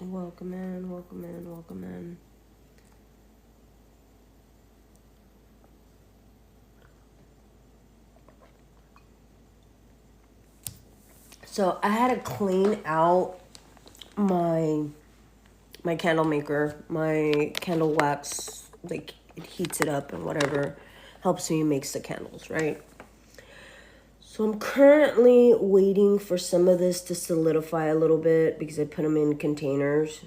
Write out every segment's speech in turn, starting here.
Welcome in, welcome in, welcome in. So I had to clean out my candle maker, my candle wax, like it heats it up and whatever helps me makes the candles, right? So I'm currently waiting for some of this to solidify a little bit because I put them in containers.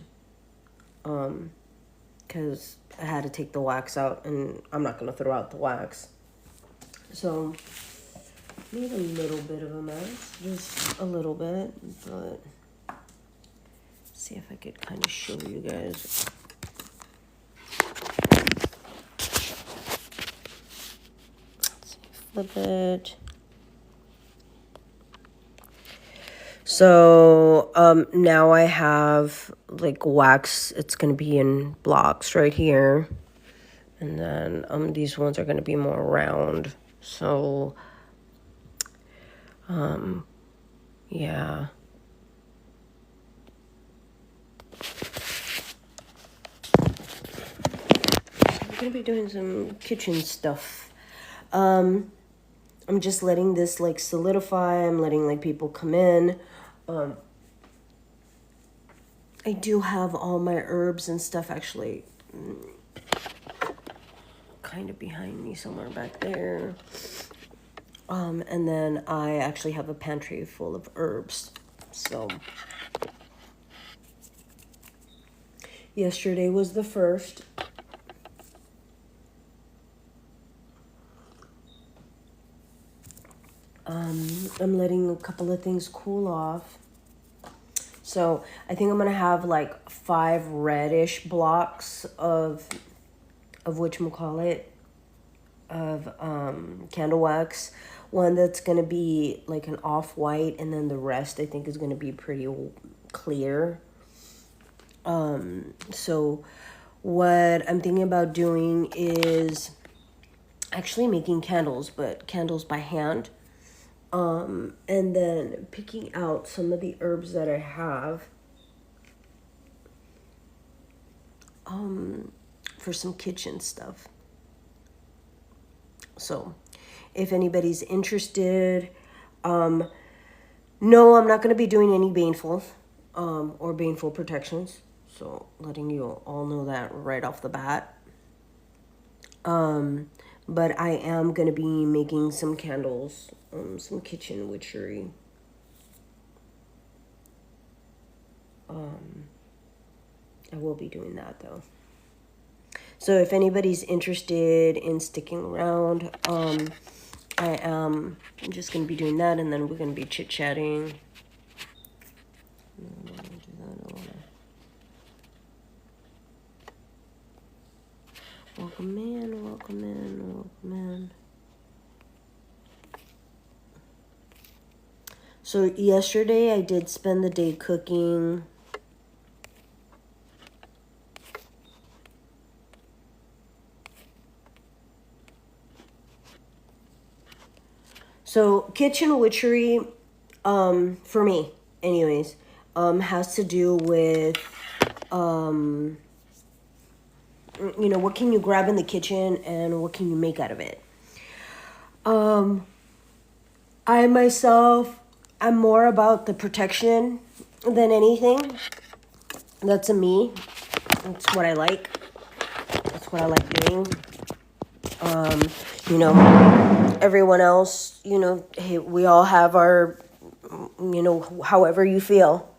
Because I had to take the wax out and I'm not going to throw out the wax. So made a little bit of a mess, just a little bit, but see if I could kind of show you guys. Let's see, flip it. So now I have like wax. It's gonna be in blocks right here, and then these ones are gonna be more round. So yeah. I'm gonna be doing some kitchen stuff. I'm just letting this like solidify. I'm letting like people come in. I do have all my herbs and stuff actually kind of behind me somewhere back there. And then I actually have a pantry full of herbs. So yesterday was the first. I'm letting a couple of things cool off. So I think I'm gonna have like 5 reddish blocks of whatchamacallit, of candle wax. One that's gonna be like an off-white, and then the rest I think is gonna be pretty clear. So what I'm thinking about doing is actually making candles, but candles by hand. And then picking out some of the herbs that I have for some kitchen stuff. So if anybody's interested, no, I'm not going to be doing any baneful or baneful protections. So letting you all know that right off the bat. But I am going to be making some candles, some kitchen witchery. I will be doing that though. So if anybody's interested in sticking around, I am just going to be doing that, and then we're going to be chit-chatting. Welcome in, welcome in, welcome in. So yesterday I did spend the day cooking. So kitchen witchery, for me anyways, has to do with, what can you grab in the kitchen and what can you make out of it. I myself, I'm more about the protection than anything. That's a me. That's what I like. That's what I like doing. Everyone else, hey, we all have our, however you feel.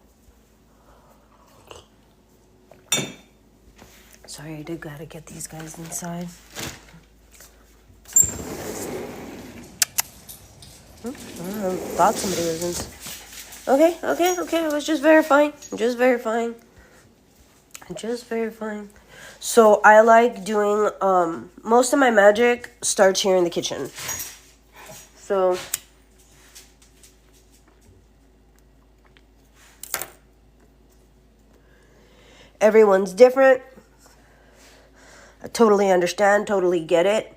Sorry, I did gotta get these guys inside. Thought somebody was in. Okay. I was just verifying. Just verifying. So I like doing, most of my magic starts here in the kitchen. So everyone's different. I totally understand, totally get it.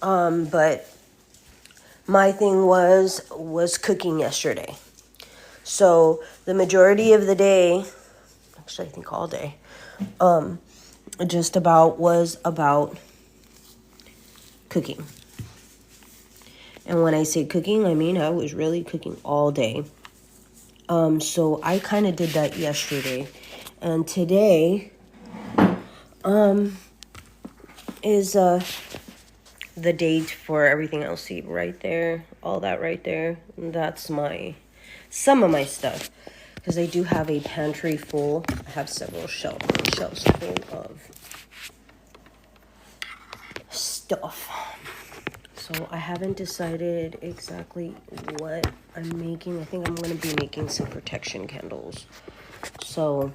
But my thing was cooking yesterday. So the majority of the day, actually I think all day, just about was about cooking. And when I say cooking, I mean I was really cooking all day. So I kind of did that yesterday. And today is the date for everything else. See right there, all that right there. That's some of my stuff. Because I do have a pantry full. I have several shelves full of stuff. So I haven't decided exactly what I'm making. I think I'm going to be making some protection candles. So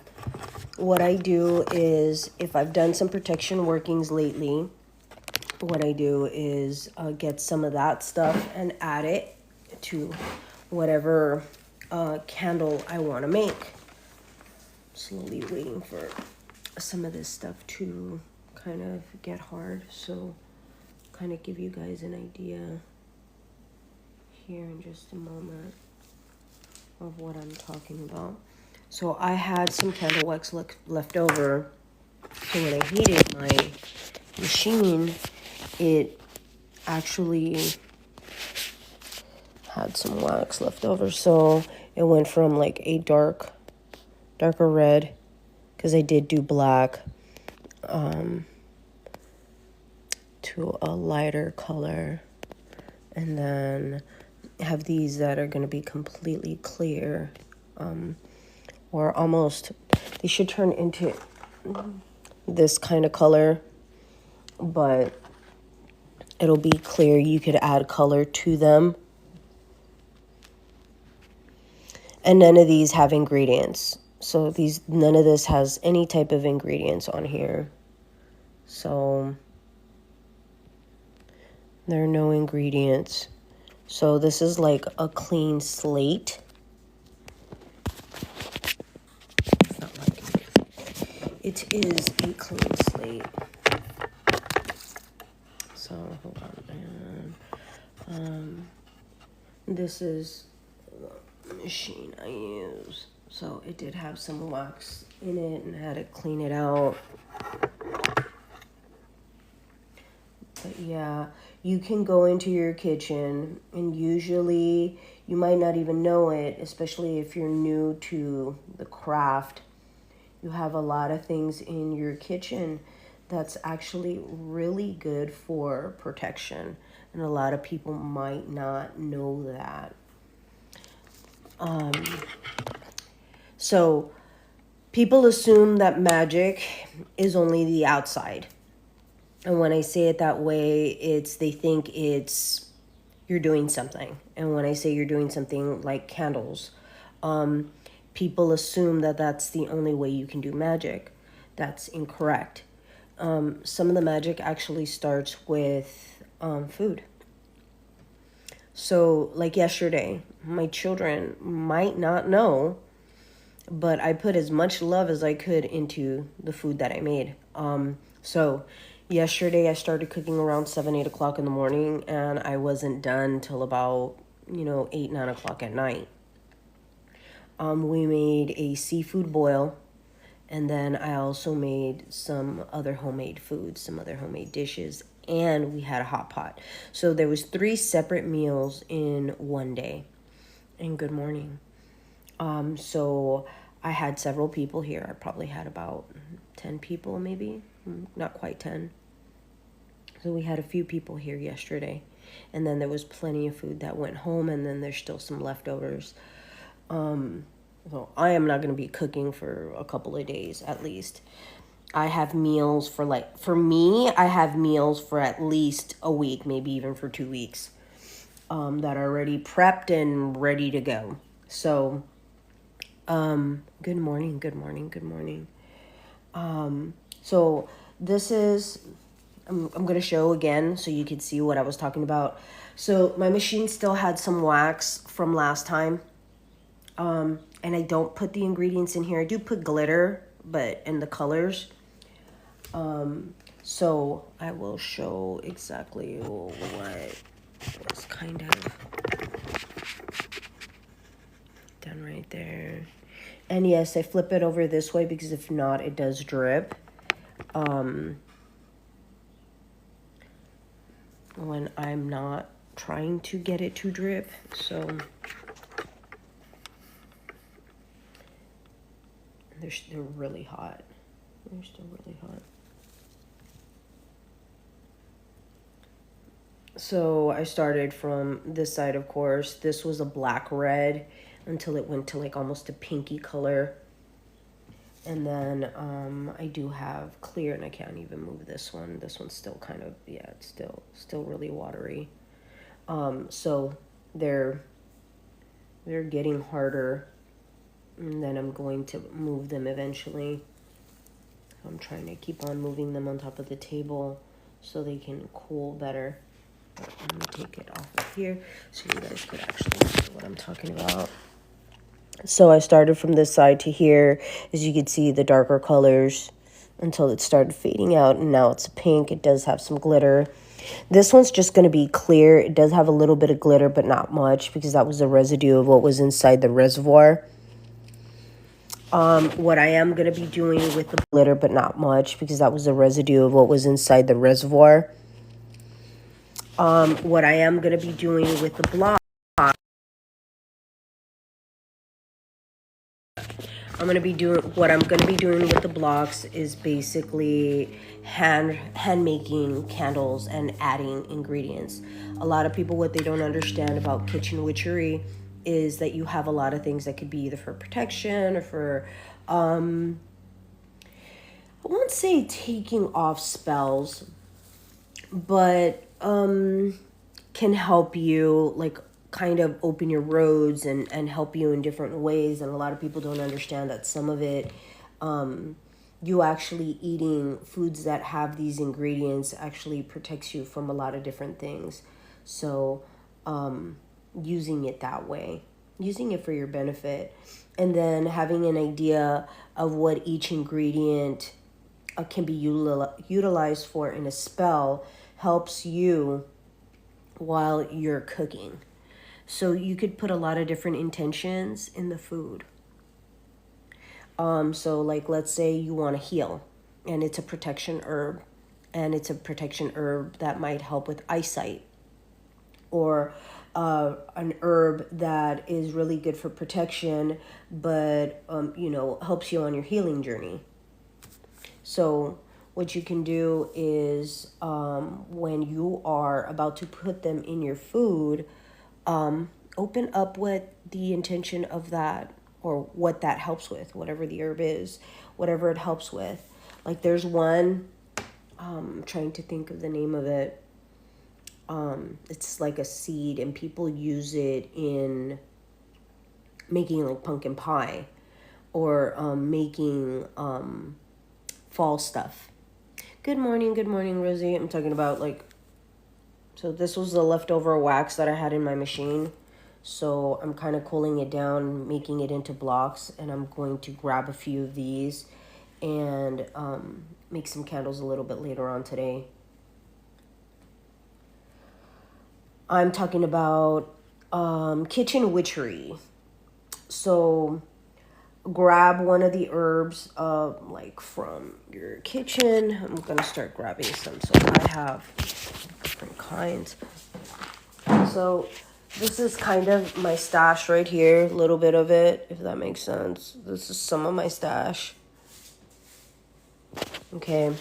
what I do is, if I've done some protection workings lately, what I do is get some of that stuff and add it to whatever candle I want to make. Slowly waiting for some of this stuff to kind of get hard, so kind of give you guys an idea here in just a moment of what I'm talking about. So I had some candle wax left over, so when I heated my machine, it actually had some wax left over, so it went from like a darker red, because I did do black, to a lighter color, and then have these that are going to be completely clear, or almost, they should turn into this kind of color, but it'll be clear. You could add color to them. And none of these have ingredients. So none of this has any type of ingredients on here. So there are no ingredients. So this is like a clean slate. It's not like it is a clean slate. So hold on. This is the machine I use. So it did have some wax in it and had to clean it out. But yeah, you can go into your kitchen, and usually you might not even know it, especially if you're new to the craft. You have a lot of things in your kitchen that's actually really good for protection, and a lot of people might not know that. So people assume that magic is only the outside. And when I say it that way, they think you're doing something. And when I say you're doing something like candles, people assume that that's the only way you can do magic. That's incorrect. Some of the magic actually starts with food. So like yesterday, my children might not know, but I put as much love as I could into the food that I made. So yesterday I started cooking around 7-8 o'clock in the morning, and I wasn't done till about 8-9 o'clock at night. We made a seafood boil, and then I also made some other homemade foods, some other homemade dishes, and we had a hot pot. So there was 3 separate meals in one day. And good morning. So I had several people here. I probably had about 10 people, maybe, not quite 10. So we had a few people here yesterday, and then there was plenty of food that went home, and then there's still some leftovers. So I am not going to be cooking for a couple of days at least. I have meals for I have meals for at least a week, maybe even for 2 weeks, that are already prepped and ready to go. So, good morning. So this is, I'm going to show again so you could see what I was talking about. So my machine still had some wax from last time. And I don't put the ingredients in here. I do put glitter, but in the colors. So I will show exactly what It's kind of done right there. And yes, I flip it over this way because if not, it does drip. When I'm not trying to get it to drip. So they're really hot. They're still really hot. So I started from this side, of course. This was a black red until it went to like almost a pinky color. And then I do have clear, and I can't even move this one. This one's still kind of, yeah, it's still really watery. So they're getting harder, and then I'm going to move them eventually. I'm trying to keep on moving them on top of the table so they can cool better. Let me take it off of here so you guys could actually see what I'm talking about. So I started from this side to here. As you can see, the darker colors until it started fading out, and now it's pink. It does have some glitter. This one's just going to be clear. It does have a little bit of glitter, but not much because that was the residue of what was inside the reservoir. What I am going to be doing with the glitter, but not much because that was the residue of what was inside the reservoir. What I am going to be doing with the block, what I'm going to be doing with the blocks is basically hand making candles and adding ingredients. A lot of people, what they don't understand about kitchen witchery is that you have a lot of things that could be either for protection or for, I won't say taking off spells, but can help you like kind of open your roads and help you in different ways. And a lot of people don't understand that some of it, you actually eating foods that have these ingredients actually protects you from a lot of different things. So using it that way, using it for your benefit, and then having an idea of what each ingredient can be utilized for in a spell helps you while you're cooking. So you could put a lot of different intentions in the food. So like let's say you want to heal and it's a protection herb, and it's a protection herb that might help with eyesight, or an herb that is really good for protection but helps you on your healing journey. So what you can do is when you are about to put them in your food, open up with the intention of that, or what that helps with, whatever the herb is, whatever it helps with. Like there's one, I'm trying to think of the name of it. It's like a seed, and people use it in making like pumpkin pie, or making fall stuff. Good morning, Rosie. I'm talking about like, so this was the leftover wax that I had in my machine. So I'm kind of cooling it down, making it into blocks, and I'm going to grab a few of these and make some candles a little bit later on today. I'm talking about kitchen witchery. So grab one of the herbs like from your kitchen. I'm gonna start grabbing some, so I have different kinds. So this is kind of my stash right here, a little bit of it, if that makes sense. This is some of my stash. Okay,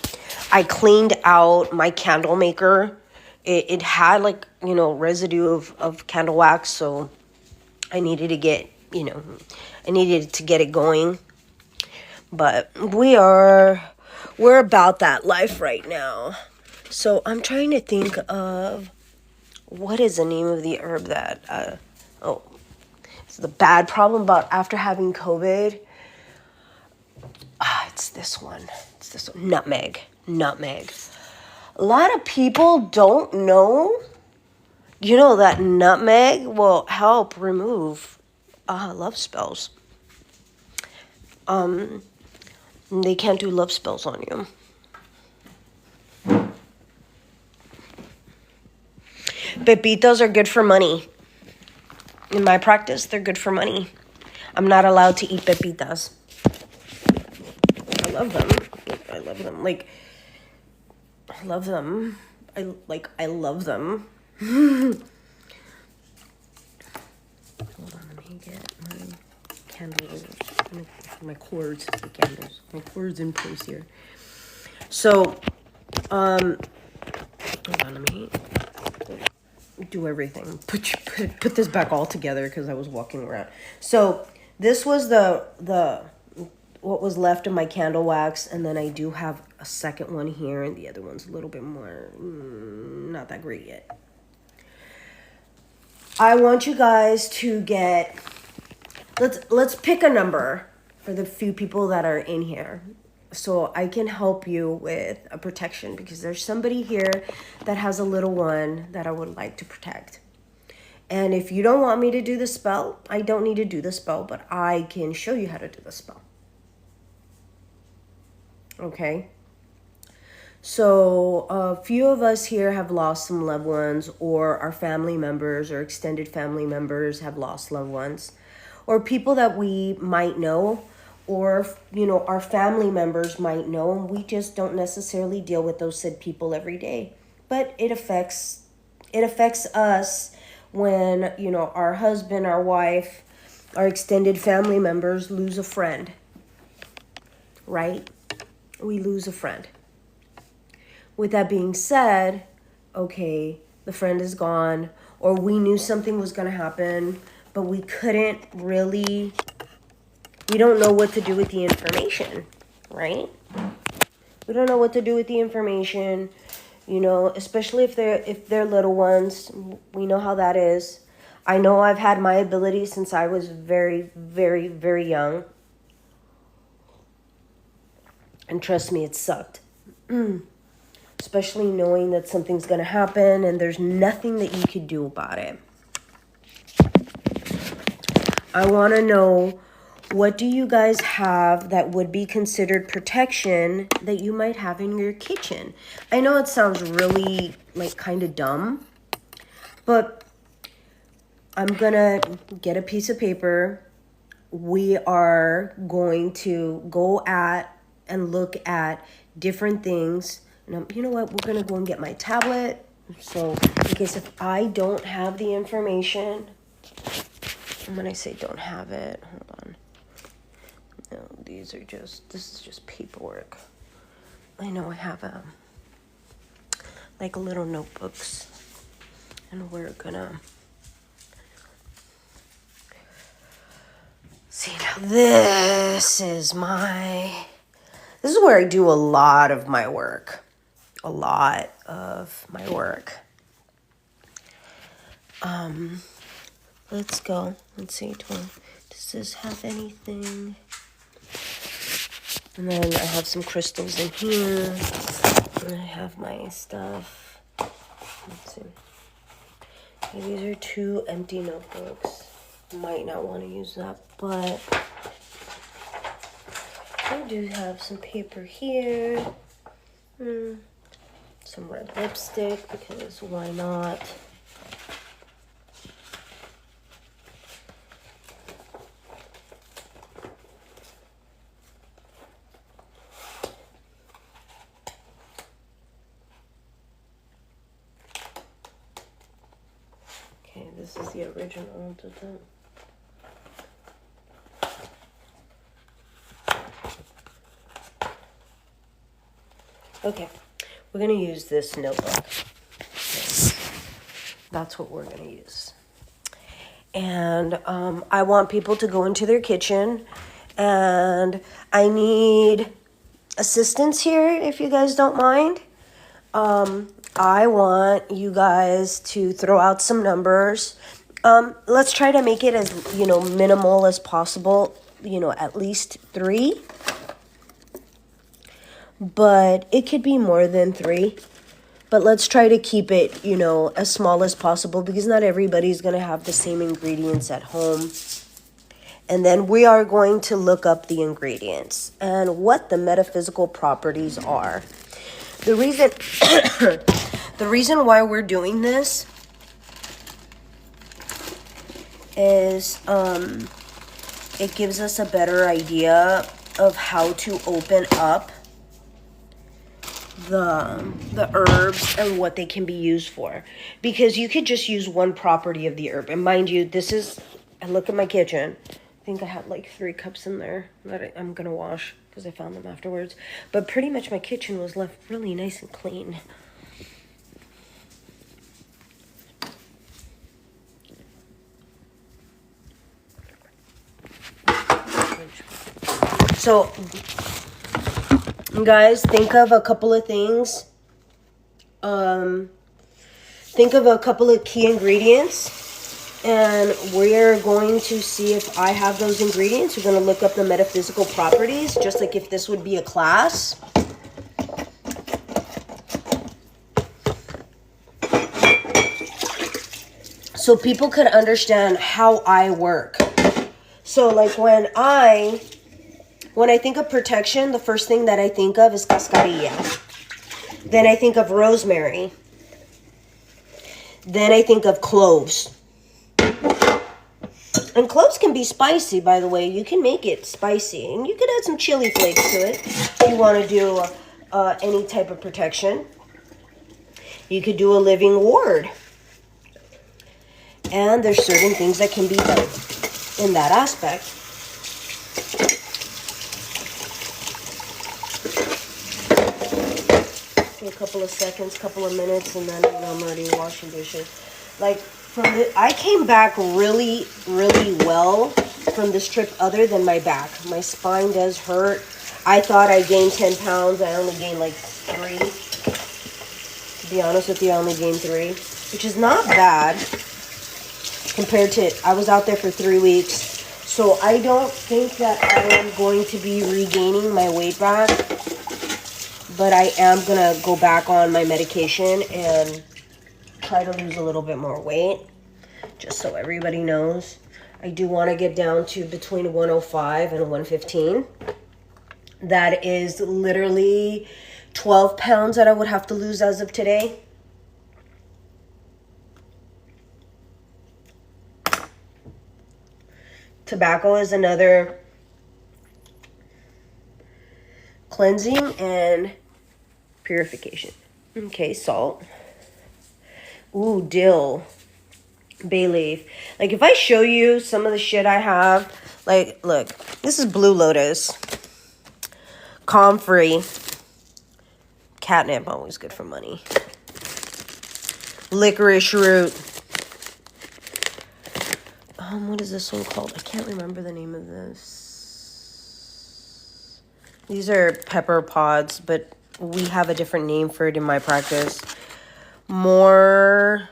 I cleaned out my candle maker. It had like, residue of candle wax, so I needed to get, I needed to get it going. But we're about that life right now. So I'm trying to think of what is the name of the herb that, it's the bad problem about after having COVID. It's this one. Nutmeg. A lot of people don't know, that nutmeg will help remove love spells. They can't do love spells on you. Pepitos are good for money. In my practice, they're good for money. I'm not allowed to eat pepitas. I love them. I love them. Like, I love them. I love them. Hold on, let me get my candles. My cords, the candles. My cords in place here. So, hold on, let me do everything. Put this back all together because I was walking around. So this was the what was left of my candle wax, and then I do have a second one here, and the other one's a little bit more not that great yet. I want you guys to get, let's pick a number for the few people that are in here, so I can help you with a protection, because there's somebody here that has a little one that I would like to protect. And if you don't want me to do the spell, I don't need to do the spell, but I can show you how to do the spell. Okay? So a few of us here have lost some loved ones, or our family members or extended family members have lost loved ones, or people that we might know, or, you know, our family members might know, and we just don't necessarily deal with those said people every day. But it affects us when, you know, our husband, our wife, our extended family members lose a friend, right? We lose a friend. With that being said, okay, the friend is gone, or we knew something was going to happen, but we couldn't really, we don't know what to do with the information, right? We don't know what to do with the information, you know, especially if they're little ones. We know how that is. I know I've had my ability since I was very, very, very young. And trust me, it sucked. Especially knowing that something's going to happen and there's nothing that you could do about it. I want to know, what do you guys have that would be considered protection that you might have in your kitchen? I know it sounds really, like, kind of dumb, but I'm going to get a piece of paper. We are going to go at and look at different things. And you know what? We're going to go and get my tablet. So in case if I don't have the information, and when I say don't have it, hold on. No, this is just paperwork. I know I have like little notebooks, and we're gonna see. Now this is where I do a lot of my work. Let's go. Let's see. Does this have anything? And then I have some crystals in here. And I have my stuff. Let's see. These are 2 empty notebooks. Might not want to use that, but I do have some paper here. Some red lipstick, because why not? Okay, this is the original. Okay, we're going to use this notebook. That's what we're going to use. And I want people to go into their kitchen, and I need assistance here, if you guys don't mind. I want you guys to throw out some numbers. Let's try to make it as, minimal as possible, at least 3. But it could be more than 3. But let's try to keep it, as small as possible, because not everybody's going to have the same ingredients at home. And then we are going to look up the ingredients and what the metaphysical properties are. The reason why we're doing this is it gives us a better idea of how to open up the herbs and what they can be used for, because you could just use one property of the herb. And mind you, this is, I look at my kitchen, I think I had like 3 cups in there that I'm gonna wash because I found them afterwards, but pretty much my kitchen was left really nice and clean. So guys, think of a couple of things. Think of a couple of key ingredients, and we're going to see if I have those ingredients. We're going to look up the metaphysical properties, just like if this would be a class. So people could understand how I work. So like when I think of protection, the first thing that I think of is cascarilla. Then I think of rosemary. Then I think of cloves. And cloves can be spicy, by the way. You can make it spicy. And you could add some chili flakes to it if you want to do any type of protection. You could do a living ward. And there's certain things that can be done in that aspect. A couple of seconds, couple of minutes, and then I'm already washing dishes. Like I came back really, really well from this trip, other than my back. My spine does hurt. I thought I gained 10 pounds. I only gained like 3. To be honest with you, I only gained 3, which is not bad compared to, I was out there for 3 weeks. So I don't think that I am going to be regaining my weight back. But I am going to go back on my medication and try to lose a little bit more weight. Just so everybody knows. I do want to get down to between 105 and 115. That is literally 12 pounds that I would have to lose as of today. Tobacco is another cleansing and purification. Okay, salt. Ooh, dill. Bay leaf. Like, if I show you some of the shit I have, like, look, this is blue lotus. Comfrey. Catnip, always good for money. Licorice root. What is this one called? I can't remember the name of this. These are pepper pods, but we have a different name for it in my practice. More...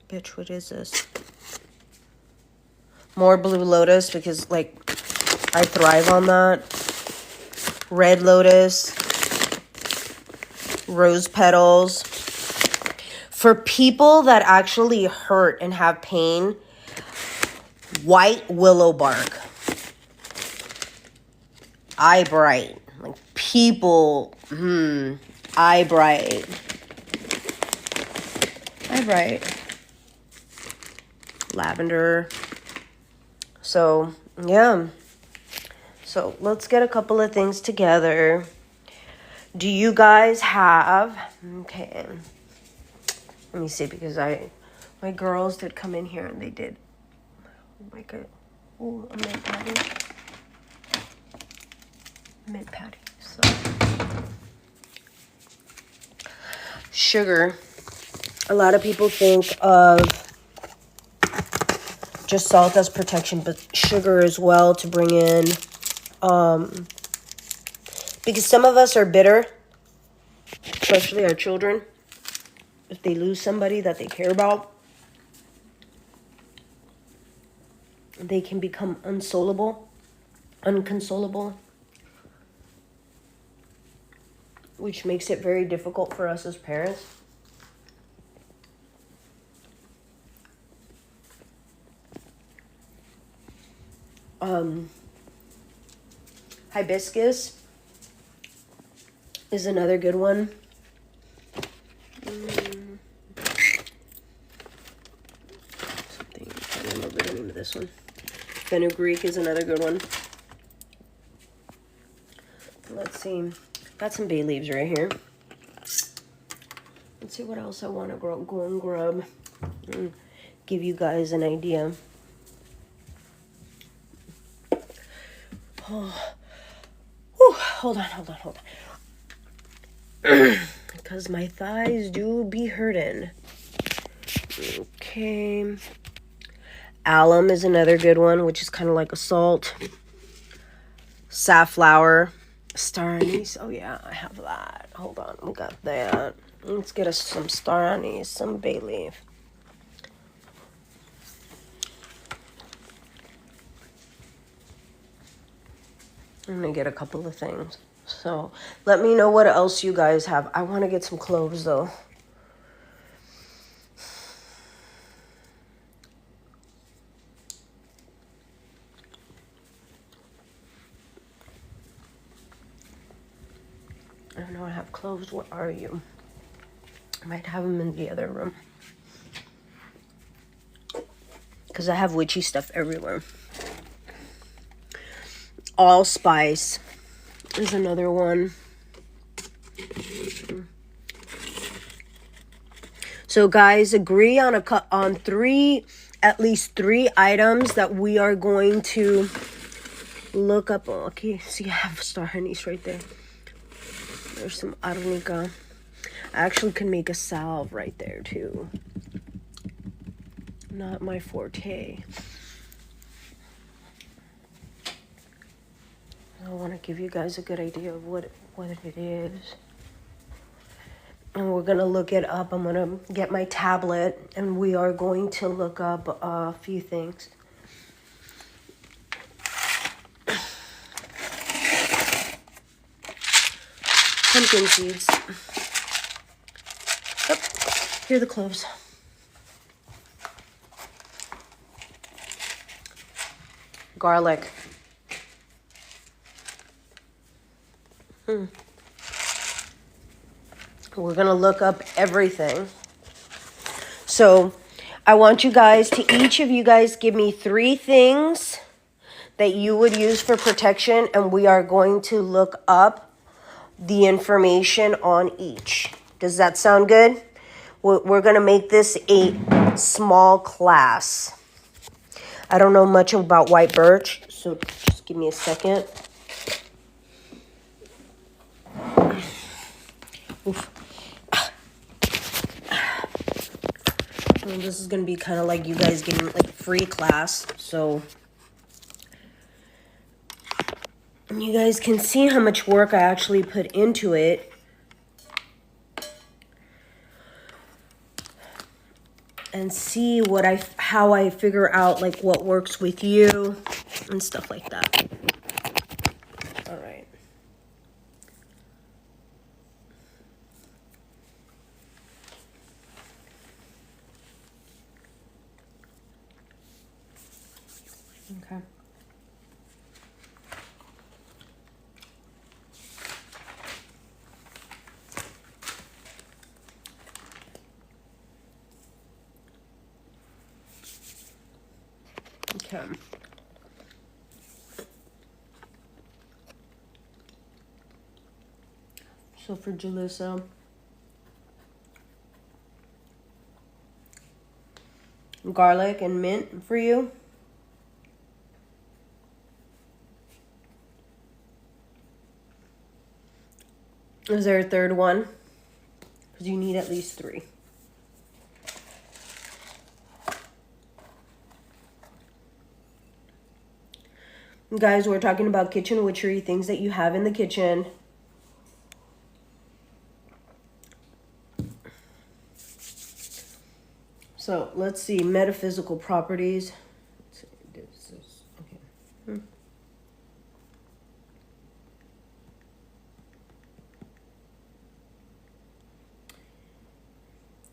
Bitch, what is this? More blue lotus, because, like, I thrive on that. Red lotus. Rose petals. For people that actually hurt and have pain, white willow bark. Eye bright. Like, people, eye bright. Eye bright. Lavender. So, yeah. So, let's get a couple of things together. Do you guys have... Okay. Let me see, because my girls did come in here and they did like a mint patty. Mint patty. So sugar. A lot of people think of just salt as protection, but sugar as well to bring in, because some of us are bitter, especially our children. If they lose somebody that they care about, they can become unconsolable, which makes it very difficult for us as parents. Hibiscus is another good one. Something this one. Fenugreek is another good one. Let's see. Got some bay leaves right here. Let's see what else I want to go and grab. Give you guys an idea. Oh. Whew, hold on. Because my thighs do be hurting. Okay. Alum is another good one, which is kind of like a salt. Safflower. Star anise. Oh yeah, I have that. Hold on, we got that. Let's get us some star anise, some bay leaf. I'm gonna get a couple of things. So let me know what else you guys have. I want to get some cloves though. I don't know, I have cloves. Where are you? I might have them in the other room. Because I have witchy stuff everywhere. Allspice is another one. So guys, agree on at least three items that we are going to look up. Oh, okay, see, I have star anise right there. There's some arnica. I actually can make a salve right there too. Not my forte. I want to give you guys a good idea of what it is. And we're going to look it up. I'm going to get my tablet and we are going to look up a few things. Pumpkin seeds. Oh, here are the cloves. Garlic. We're going to look up everything. So I want you guys to, each of you guys, give me 3 things that you would use for protection. And we are going to look up the information on each. Does that sound good? We're going to make this a small class. I don't know much about white birch, so just give me a second. Oof. And this is going to be kind of like you guys getting like a free class, so you guys can see how much work I actually put into it. And see how I figure out like what works with you and stuff like that. All right. Okay. Okay. So for Jalissa, garlic and mint for you. Is there a third one? Because you need at least 3. Guys, we're talking about kitchen witchery, things that you have in the kitchen. So let's see, metaphysical properties. Let's see, this is, okay.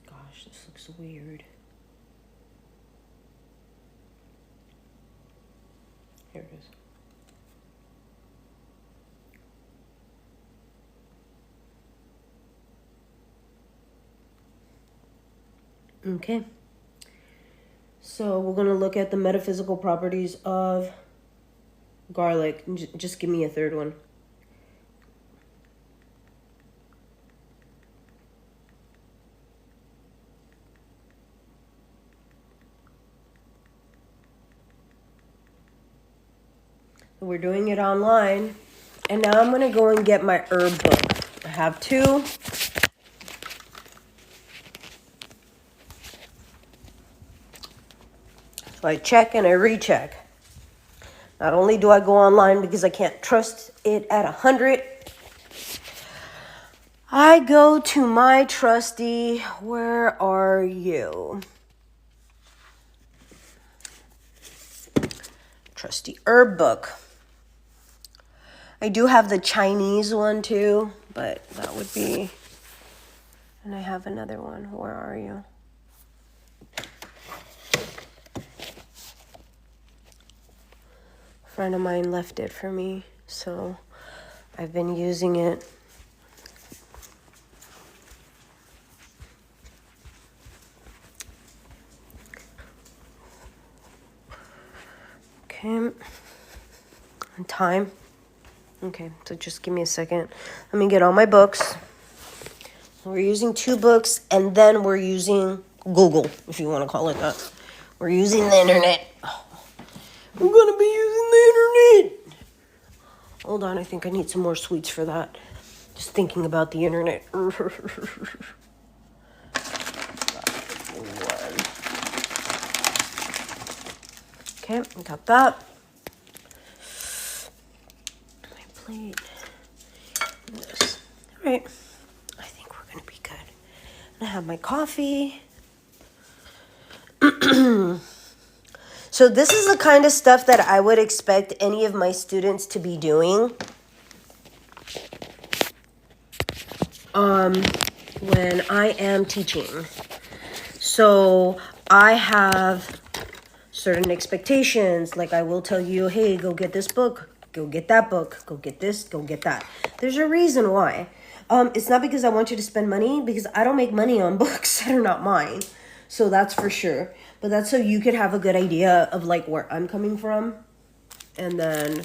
Gosh, this looks weird. Here it is. Okay. So we're going to look at the metaphysical properties of garlic. Just give me a third one. We're doing it online. And now I'm going to go and get my herb book. I have two. So I check and I recheck. Not only do I go online because I can't trust it at 100, I go to my trusty, where are you? Trusty herb book. I do have the Chinese one too, but that would be, and I have another one. Where are you? A friend of mine left it for me, so I've been using it. Okay. And time. Okay, so just give me a second. Let me get all my books. We're using 2 books, and then we're using Google, if you want to call it that. We're using the internet. I'm going to be using the internet. Hold on, I think I need some more sweets for that. Just thinking about the internet. Okay, got that. My plate. This. All right. I think we're going to be good. I have my coffee. So this is the kind of stuff that I would expect any of my students to be doing when I am teaching. So I have certain expectations. Like I will tell you, hey, go get this book, go get that book, go get this, go get that. There's a reason why. It's not because I want you to spend money, because I don't make money on books that are not mine. So that's for sure. But that's so you could have a good idea of like where I'm coming from. And then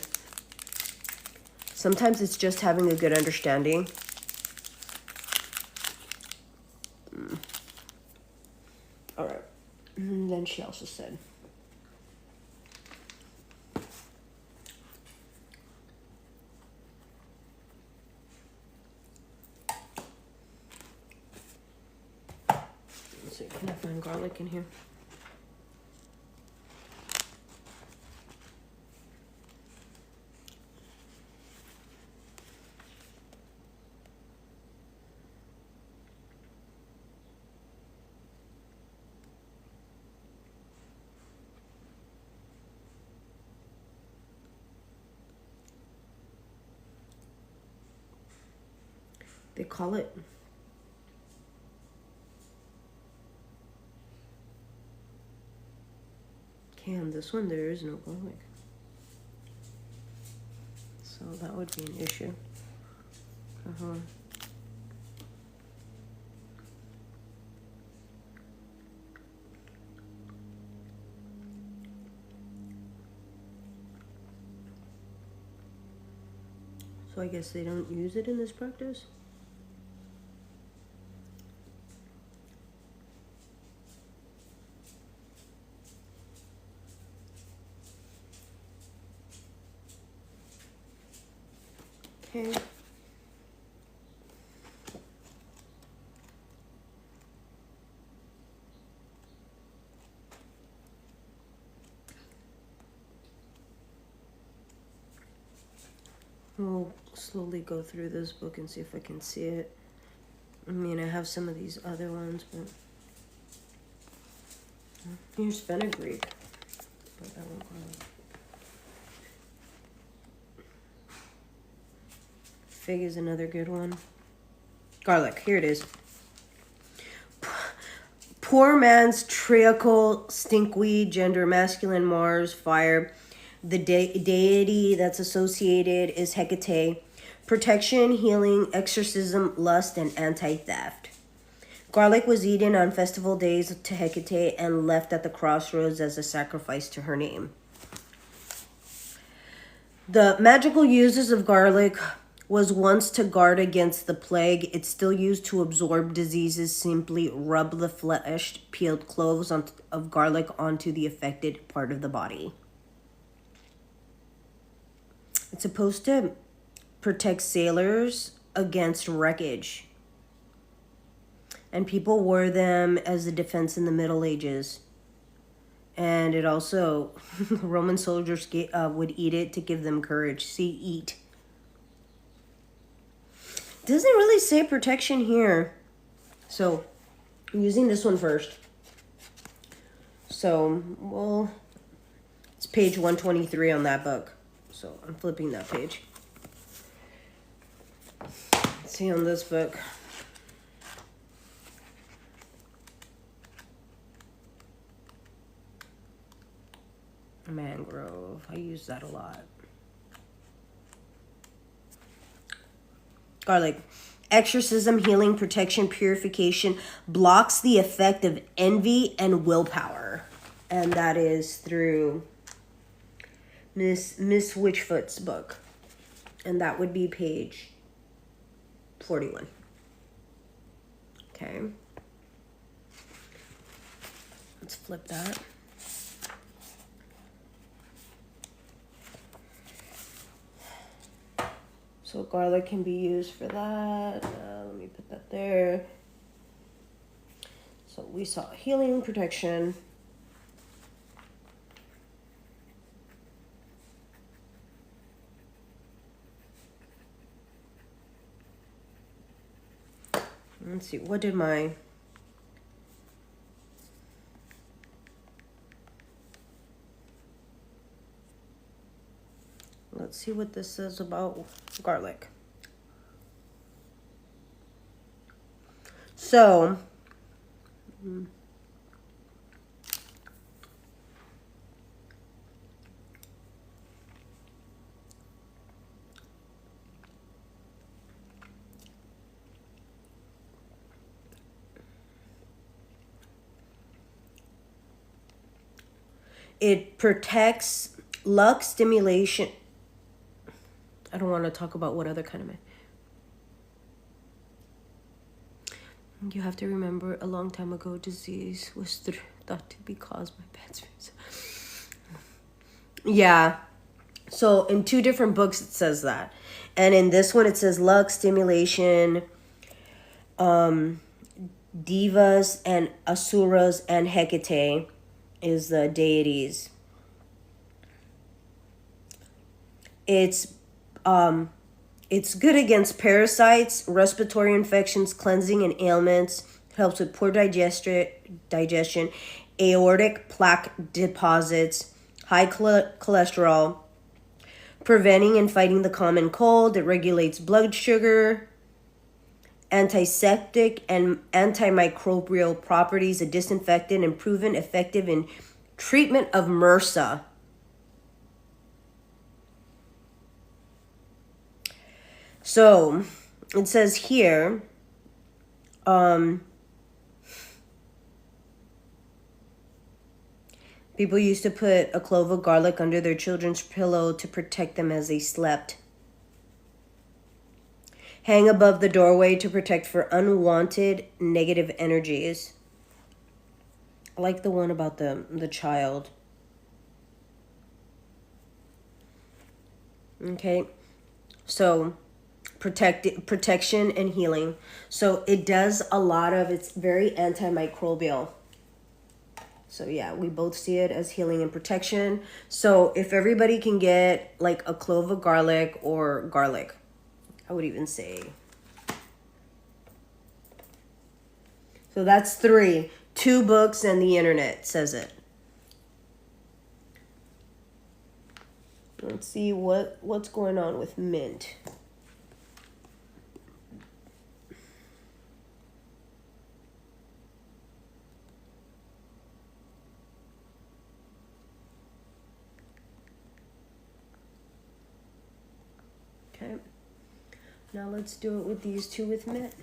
sometimes it's just having a good understanding. All right. And then she also said, let's see, can I find garlic in here? They call it canned. This one, there is no garlic. So that would be an issue. So I guess they don't use it in this practice? Okay. We'll slowly go through this book and see if I can see it. I mean, I have some of these other ones, but here's fenugreek. But I won't garlic. Fig is another good one. Garlic, here it is. Poor man's treacle, stinkweed, gender masculine, Mars, fire. The deity that's associated is Hecate. Protection, healing, exorcism, lust, and anti-theft. Garlic was eaten on festival days to Hecate and left at the crossroads as a sacrifice to her name. The magical uses of garlic was once to guard against the plague. It's still used to absorb diseases. Simply rub the fleshed, peeled cloves of garlic onto the affected part of the body. It's supposed to protect sailors against wreckage. And people wore them as a defense in the Middle Ages. And it also, Roman soldiers would eat it to give them courage. See, eat. Doesn't really say protection here. So, I'm using this one first. So, well, it's page 123 on that book. So, I'm flipping that page. Let's see on this book. Mangrove. I use that a lot. Garlic. Exorcism, healing, protection, purification, blocks the effect of envy and willpower. And that is through Miss Witchfoot's book. And that would be page 41. Okay. Let's flip that. So garlic can be used for that. Let me put that there. So we saw healing, protection. Let's see, what did my... Let's see what this says about garlic. So, it protects luck, stimulation. I don't want to talk about what other kind of... You have to remember, a long time ago, disease was thought to be caused by bad spirits. Yeah. So in 2 different books it says that. And in this one it says luck, stimulation, Devas and Asuras and Hecate is the deities. It's good against parasites, respiratory infections, cleansing and ailments. Helps with poor digestion, aortic plaque deposits, high cholesterol, preventing and fighting the common cold. It regulates blood sugar, antiseptic and antimicrobial properties, a disinfectant, and proven effective in treatment of MRSA. So, it says here, people used to put a clove of garlic under their children's pillow to protect them as they slept. Hang above the doorway to protect for unwanted negative energies. I like the one about the child. Okay, so protection and healing. So it does a lot of, it's very antimicrobial. So yeah, we both see it as healing and protection. So if everybody can get like a clove of garlic or garlic, I would even say. So that's 3. 2 books and the internet says it. Let's see what's going on with mint. Okay. Now let's do it with these 2 with mint.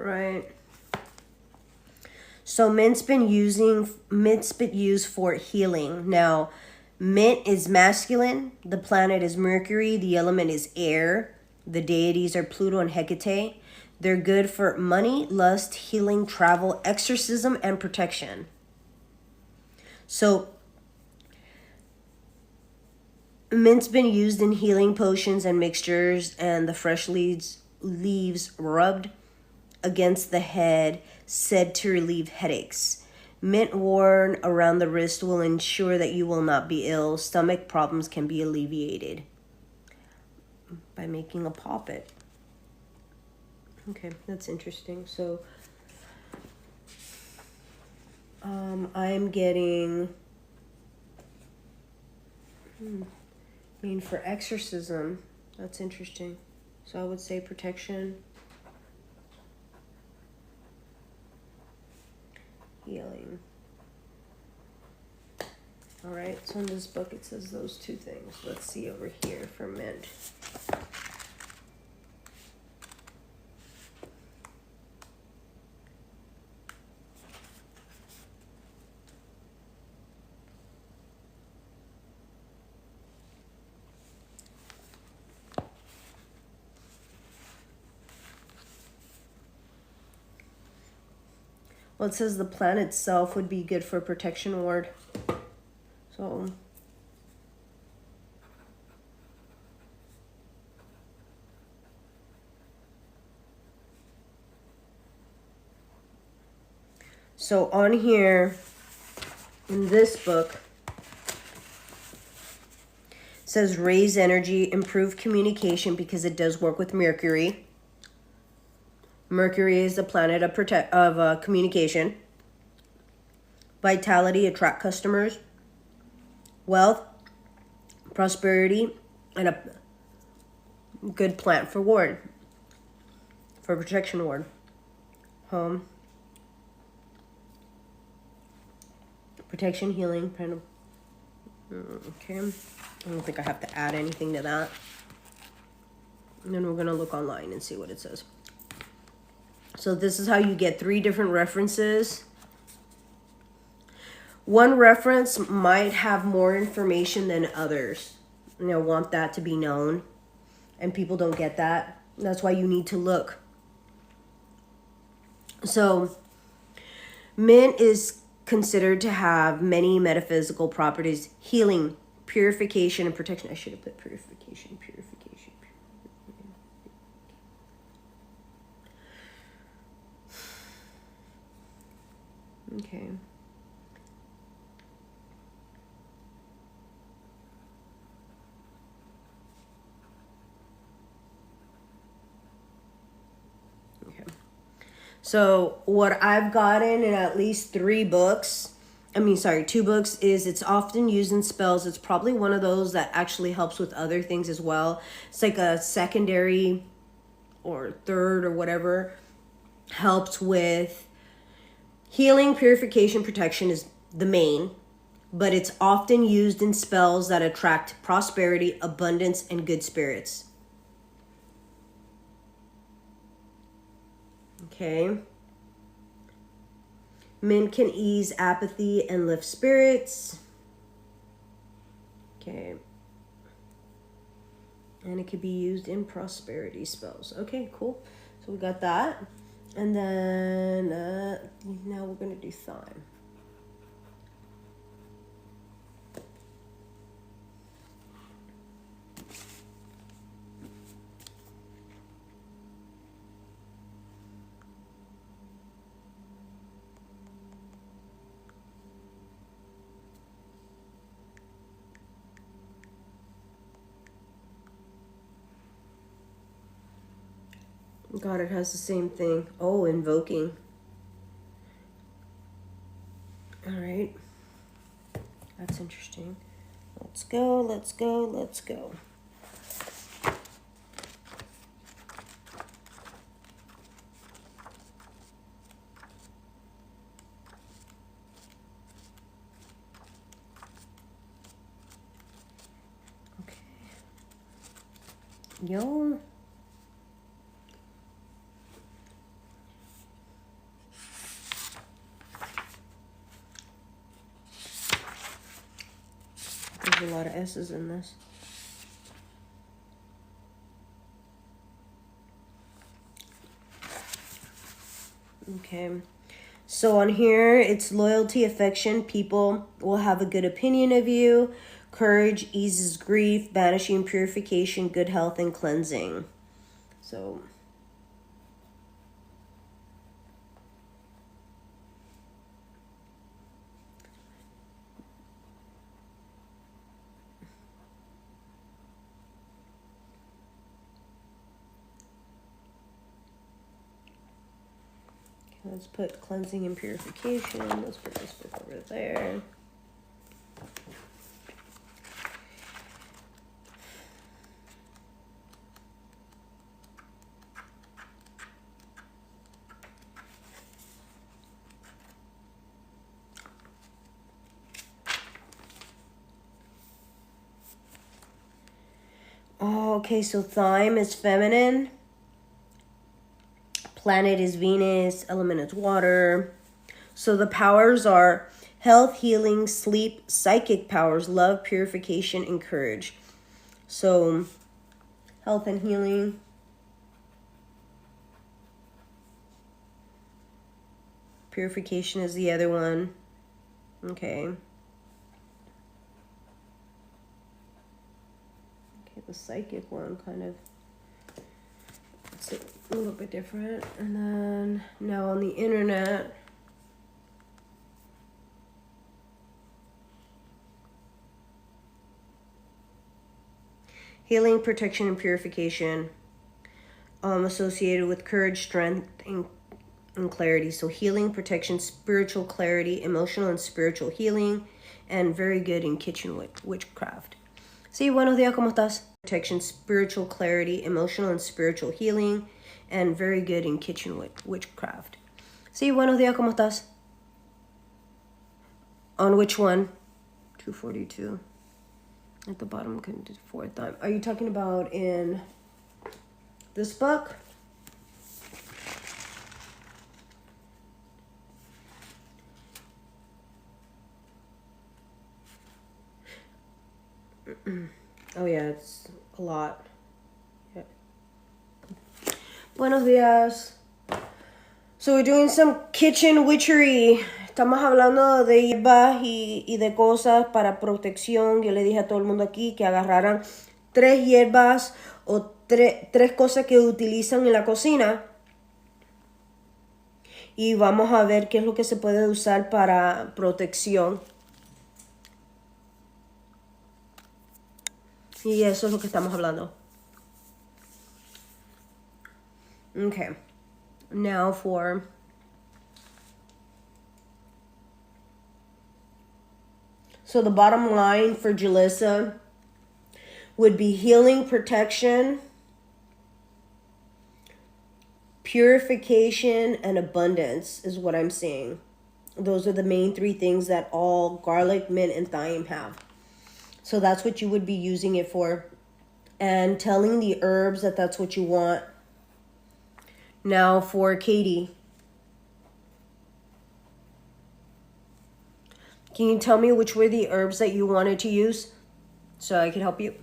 Right. So mint's been used for healing. Now, mint is masculine. The planet is Mercury. The element is air. The deities are Pluto and Hecate. They're good for money, lust, healing, travel, exorcism, and protection. So mint's been used in healing potions and mixtures, and the fresh leaves rubbed against the head said to relieve headaches. Mint worn around the wrist will ensure that you will not be ill. Stomach problems can be alleviated by making a poppet. Okay, that's interesting. So I'm getting for exorcism, that's interesting. So I would say protection, healing. All right, so in this book it says those two things. Let's see over here for mint. Well, it says the plant itself would be good for protection ward. So on here, in this book, it says raise energy, improve communication because it does work with Mercury. Mercury is the planet of communication. Vitality, attract customers. Wealth, prosperity, and a good plant for ward. For protection ward. Home. Protection, healing. Okay. I don't think I have to add anything to that. And then we're going to look online and see what it says. So this is how you get 3 different references. One reference might have more information than others. And I want that to be known. And people don't get that. That's why you need to look. So mint is considered to have many metaphysical properties: healing, purification, and protection. I should have put purification. Okay. So what I've gotten in at least 2 books, is it's often used in spells. It's probably one of those that actually helps with other things as well. It's like a secondary or third or whatever. Helps with healing, purification, protection is the main. But it's often used in spells that attract prosperity, abundance, and good spirits. Okay. Mint can ease apathy and lift spirits. Okay. And it could be used in prosperity spells. Okay, cool. So we got that. And then now we're going to do thyme. God, it has the same thing. Oh, invoking. All right. That's interesting. Let's go. Okay. Yo. a lot of S's in this. Okay. So on here, it's loyalty, affection. People will have a good opinion of you. Courage eases grief, banishing purification, good health, and cleansing. So... let's put cleansing and purification. Let's put this book over there. Oh, okay, so thyme is feminine. Planet is Venus, element is water. So the powers are health, healing, sleep, psychic powers, love, purification, and courage. So health and healing. Purification is the other one. Okay. Okay, the psychic one kind of... it's a little bit different. And then now on the internet, healing, protection, and purification, associated with courage, strength, and clarity. So healing, protection, spiritual clarity, emotional and spiritual healing, and very good in kitchen witchcraft. Sí, buenos días, ¿cómo estás? Protection, spiritual clarity, emotional and spiritual healing, and very good in kitchen witchcraft. Sí, buenos días, ¿cómo estás? On which one? 242. At the bottom, fourth time. Are you talking about in this book? Oh yeah, it's a lot. Yeah. Buenos días. So we're doing some kitchen witchery. Estamos hablando de hierbas y de cosas para protección. Yo le dije a todo el mundo aquí que agarraran 3 hierbas o 3 cosas que utilizan en la cocina. Y vamos a ver qué es lo que se puede usar para protección. Y eso es lo que estamos hablando. Okay. Now for... so the bottom line for Jalissa would be healing, protection, purification, and abundance is what I'm seeing. Those are the main 3 things that all garlic, mint, and thyme have. So that's what you would be using it for. And telling the herbs that that's what you want. Now for Katie. Can you tell me which were the herbs that you wanted to use so I can help you?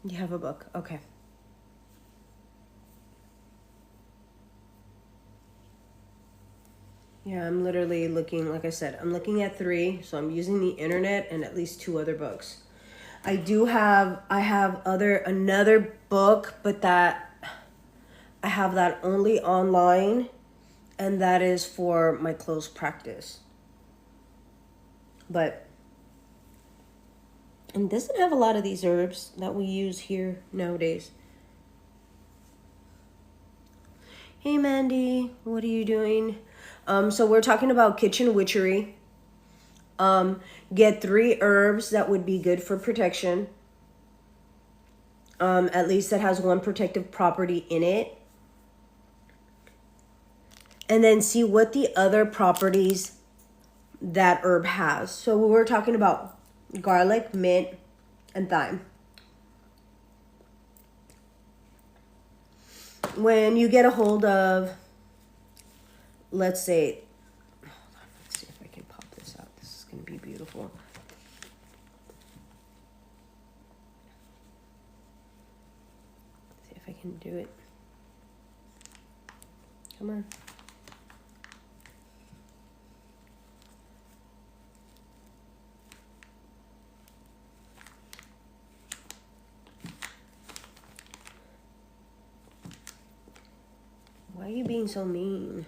You have a book. Okay. Yeah, I'm literally looking, like I said, I'm looking at 3, so I'm using the internet and at least 2 other books. I have another book, but that I have that only online, and that is for my close practice. But it doesn't have a lot of these herbs that we use here nowadays. Hey Mandy, what are you doing? So we're talking about kitchen witchery. Get 3 herbs that would be good for protection. At least that has 1 protective property in it. And then see what the other properties that herb has. So we're talking about garlic, mint, and thyme. when you get a hold of, let's say, hold on, let's see if I can pop this out. This is going to be beautiful. See if I can do it. Come on. Why are you being so mean?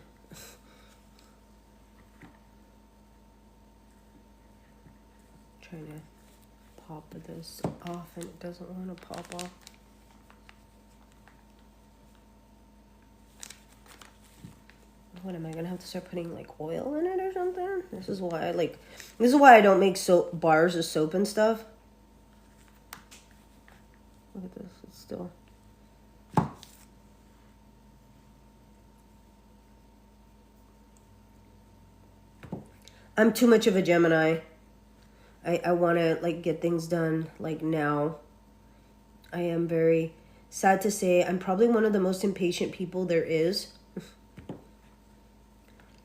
Trying to pop this off and it doesn't want to pop off. What am I gonna have to start putting like oil in it or something? This is why I don't make soap bars of soap and stuff. Look at this, it's still. I'm too much of a Gemini. I want to like get things done like now. I am very sad to say I'm probably one of the most impatient people there is.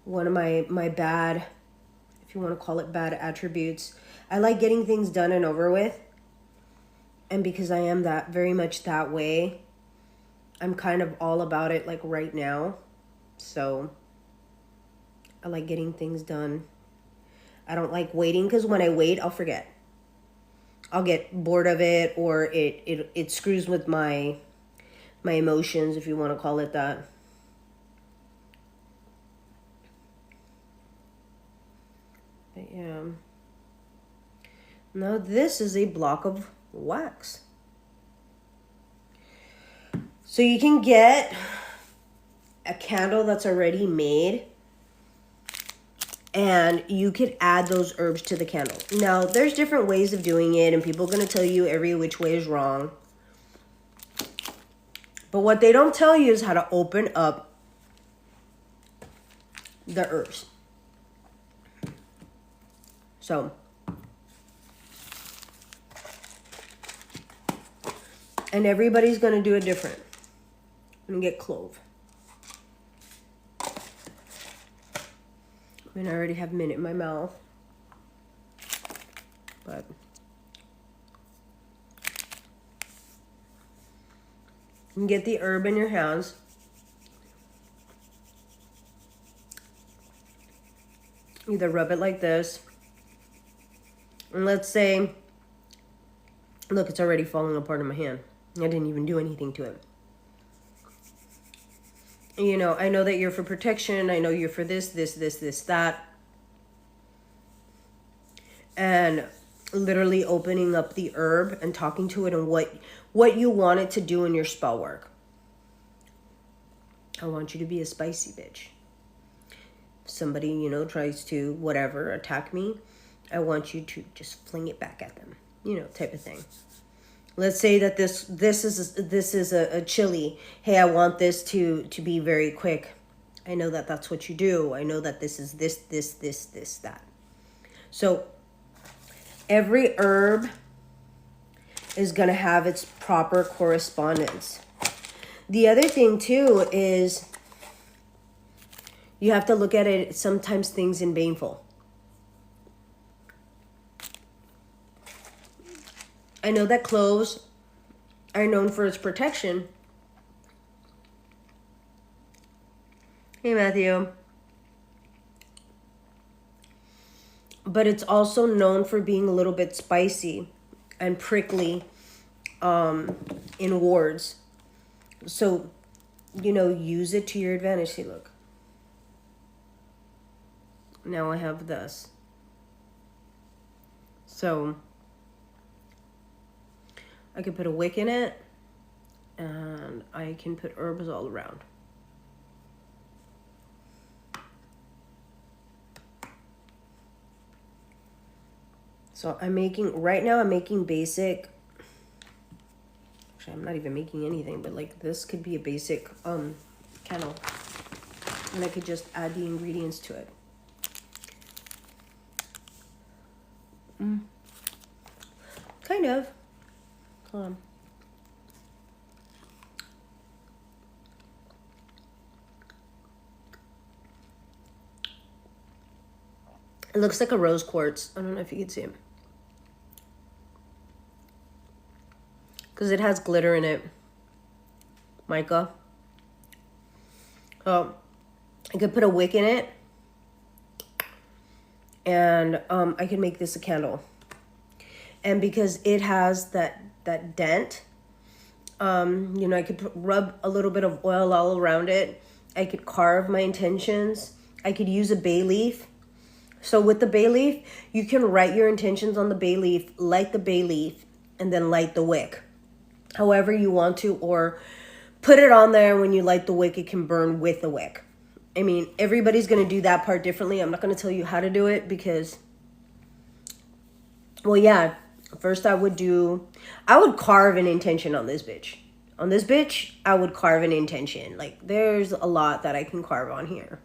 One of my bad, if you want to call it bad attributes. I like getting things done and over with. And because I am that very much that way, I'm kind of all about it like right now. So I like getting things done. I don't like waiting because when I wait, I'll forget. I'll get bored of it, or it screws with my emotions, if you want to call it that. But yeah. Now this is a block of wax. So you can get a candle that's already made, and you could add those herbs to the candle. Now, there's different ways of doing it, and people are going to tell you every which way is wrong. But what they don't tell you is how to open up the herbs. So, and everybody's going to do it different. I'm going to get clove. I mean, I already have mint in my mouth, but you can get the herb in your hands. Either rub it like this, and let's say, look, it's already falling apart in my hand. I didn't even do anything to it. You know, I know that you're for protection. I know you're for this, that. And literally opening up the herb and talking to it and what you want it to do in your spell work. I want you to be a spicy bitch. If somebody, you know, tries to, whatever, attack me, I want you to just fling it back at them. You know, type of thing. Let's say that this is a chili. Hey, I want this to be very quick. I know that that's what you do. I know that this is this, that. So every herb is going to have its proper correspondence. The other thing too is you have to look at it, sometimes things in baneful. I know that cloves are known for its protection. Hey, Matthew. But it's also known for being a little bit spicy and prickly in wards. So, you know, use it to your advantage. See, look. Now I have this. So I can put a wick in it, and I can put herbs all around. So I'm making basic, actually I'm not even making anything, but like this could be a basic candle. And I could just add the ingredients to it. Kind of. Hold on. It looks like a rose quartz. I don't know if you can see it. Because it has glitter in it. Mica. So I could put a wick in it. And I can make this a candle. And because it has that dent, you know, I could rub a little bit of oil all around it. I could carve my intentions. I could use a bay leaf. So with the bay leaf, you can write your intentions on the bay leaf, light the bay leaf, and then light the wick. However you want to, or put it on there. When you light the wick, it can burn with the wick. I mean, everybody's going to do that part differently. I'm not going to tell you how to do it because, well, yeah, first I would carve an intention on this bitch. On this bitch, I would carve an intention. Like, there's a lot that I can carve on here.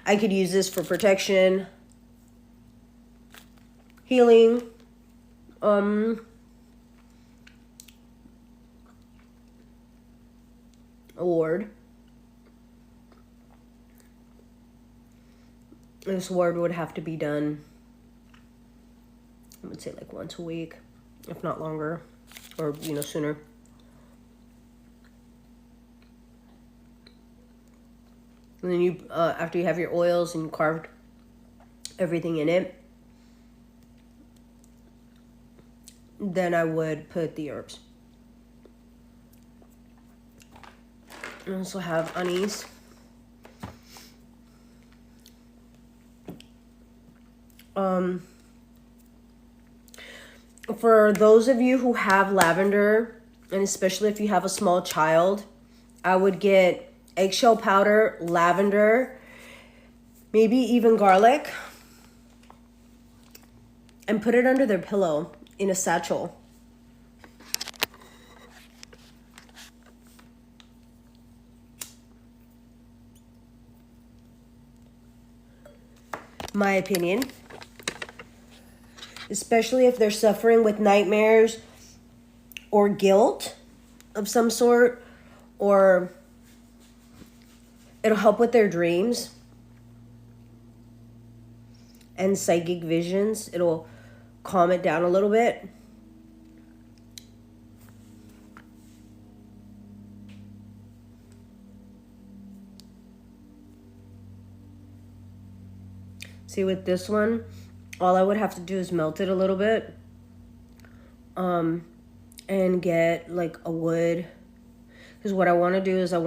I could use this for protection, healing, award. This word would have to be done, I would say, like once a week, if not longer, or, you know, sooner. And then you, after you have your oils and you carved everything in it, then I would put the herbs. I also have anise. For those of you who have lavender, and especially if you have a small child, I would get eggshell powder, lavender, maybe even garlic, and put it under their pillow in a satchel. My opinion. Especially if they're suffering with nightmares or guilt of some sort, or it'll help with their dreams and psychic visions. It'll calm it down a little bit. See, with this one, all I would have to do is melt it a little bit, and get like a wood. Because what I want to do is I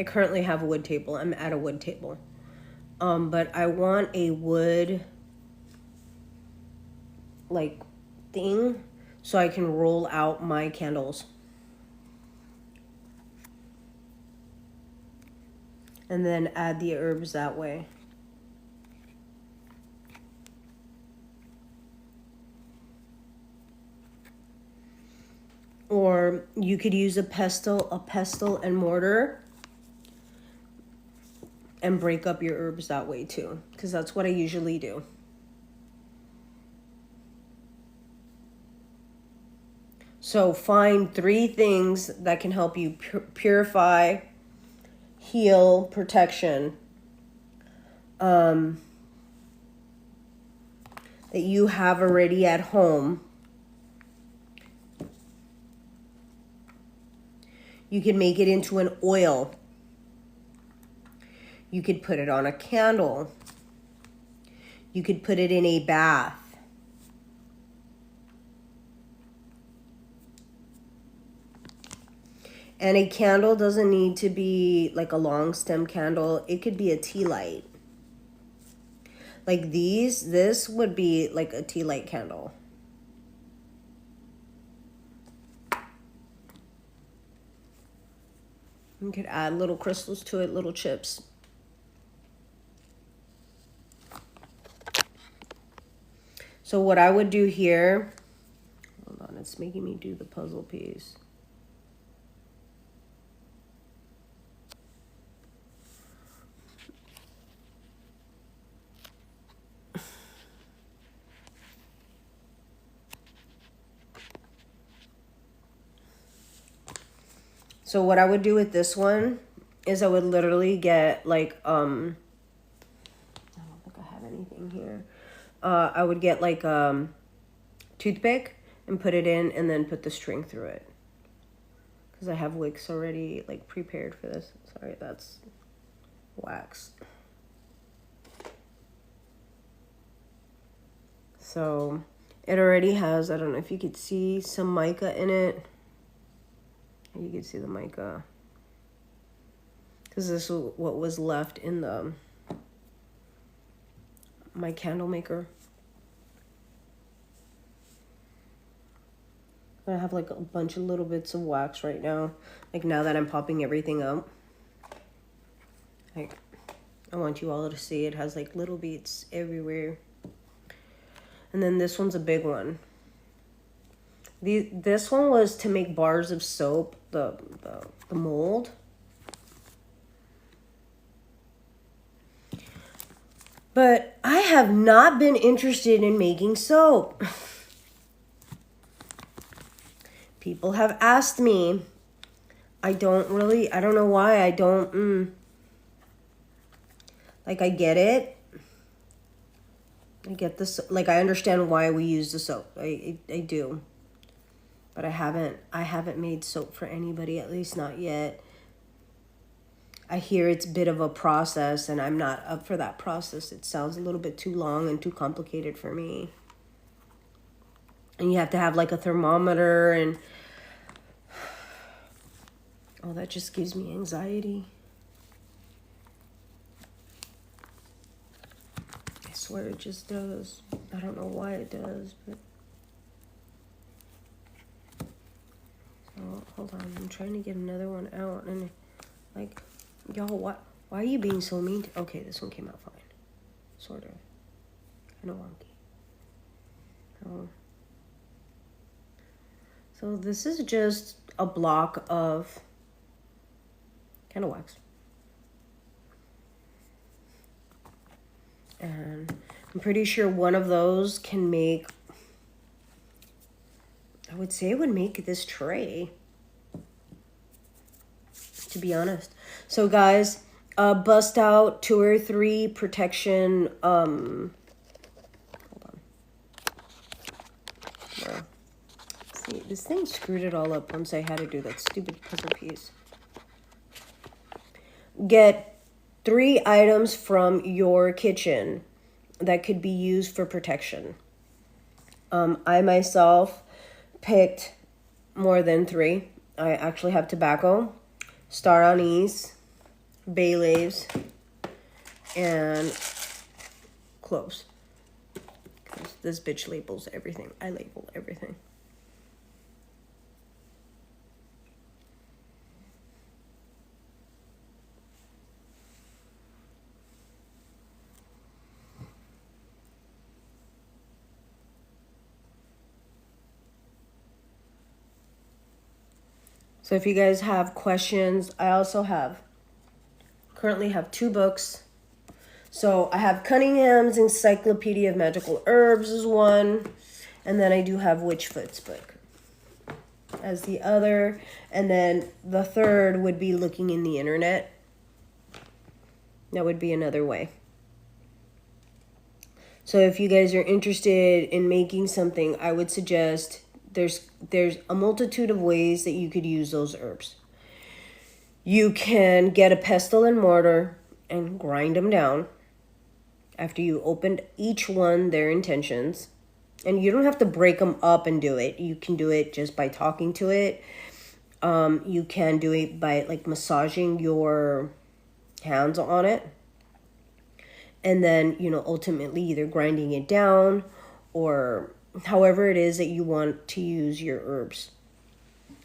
currently have a wood table. I'm at a wood table. But I want a wood like thing so I can roll out my candles. And then add the herbs that way. Or you could use a pestle and mortar and break up your herbs that way too, because that's what I usually do. So find 3 things that can help you purify, heal, protection, that you have already at home. You can make it into an oil. You could put it on a candle. You could put it in a bath. And a candle doesn't need to be like a long stem candle. It could be a tea light. Like this would be like a tea light candle. You could add little crystals to it, little chips. So what I would do here, hold on, it's making me do the puzzle piece. So what I would do with this one is I would literally get like, hold I would get like toothpick and put it in and then put the string through it. Because I have wicks already like prepared for this. Sorry, that's wax. So it already has, I don't know if you could see some mica in it. You could see the mica. Because this is what was left in my candle maker. I have like a bunch of little bits of wax right now. Like now that I'm popping everything out. Like I want you all to see it has like little beads everywhere. And then this one's a big one. This one was to make bars of soap, the mold. But I have not been interested in making soap. People have asked me. I don't know why I don't, like I get it. I get this, like I understand why we use the soap. I do. But I haven't made soap for anybody, at least not yet. I hear it's a bit of a process and I'm not up for that process. It sounds a little bit too long and too complicated for me. And you have to have like a thermometer and oh, that just gives me anxiety. I swear it just does. I don't know why it does, but so hold on. I'm trying to get another one out and like y'all, why are you being so mean to... Okay, this one came out fine. Sort of. Kind of wonky. Oh. So this is just a block of candle wax. And I'm pretty sure one of those can make... I would say it would make this tray. To be honest. So guys, bust out 2 or 3 protection, hold on. No. See, this thing screwed it all up once I had to do that stupid puzzle piece. Get 3 items from your kitchen that could be used for protection. I myself picked more than 3. I actually have tobacco, star anise, bay leaves, and cloves. Because this bitch labels everything. I label everything. So if you guys have questions, I also currently have 2 books. So I have Cunningham's Encyclopedia of Magical Herbs is one. And then I do have Witchfoot's book as the other. And then the third would be looking in the internet. That would be another way. So if you guys are interested in making something, I would suggest there's a multitude of ways that you could use those herbs. You can get a pestle and mortar and grind them down after you opened each one their intentions. And you don't have to break them up and do it. You can do it just by talking to it. You can do it by like massaging your hands on it. And then, ultimately either grinding it down or however it is that you want to use your herbs.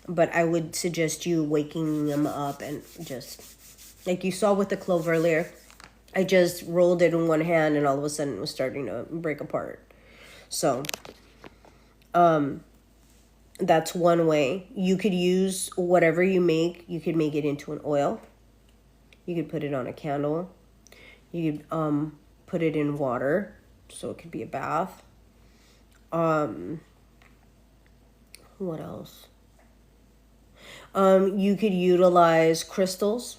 But I would suggest you waking them up and just, like you saw with the clove earlier, I just rolled it in one hand and all of a sudden it was starting to break apart. So, that's one way. You could use whatever you make. You could make it into an oil. You could put it on a candle. You could put it in water, so it could be a bath. What else? You could utilize crystals,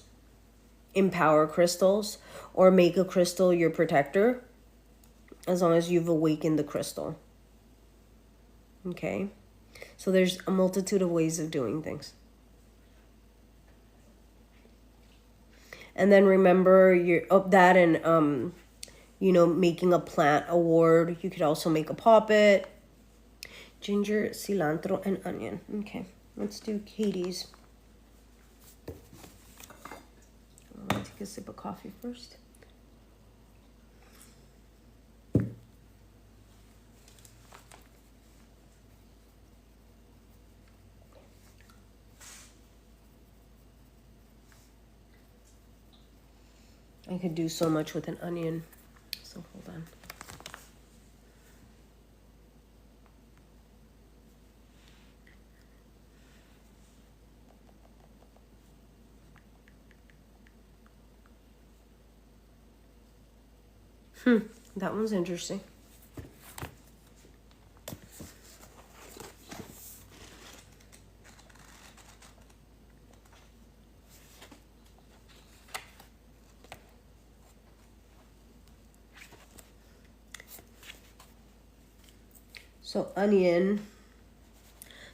empower crystals, or make a crystal your protector. as long as you've awakened the crystal. Okay? So there's a multitude of ways of doing things. And then remember that and you know, making a plant award. You could also make a poppet. Ginger, cilantro, and onion. Okay, let's do Katie's. I'll take a sip of coffee first. I could do so much with an onion. So hold on. That one's interesting. So onion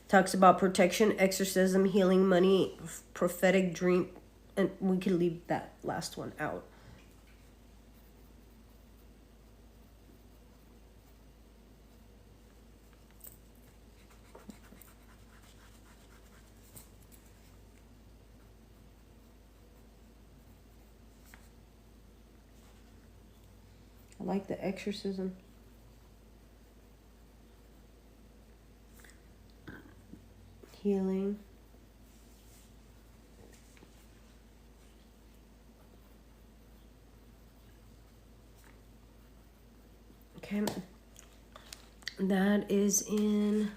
talks about protection, exorcism, healing, money, prophetic dream, and we can leave that last one out. I like the exorcism. Healing. Okay. That is in...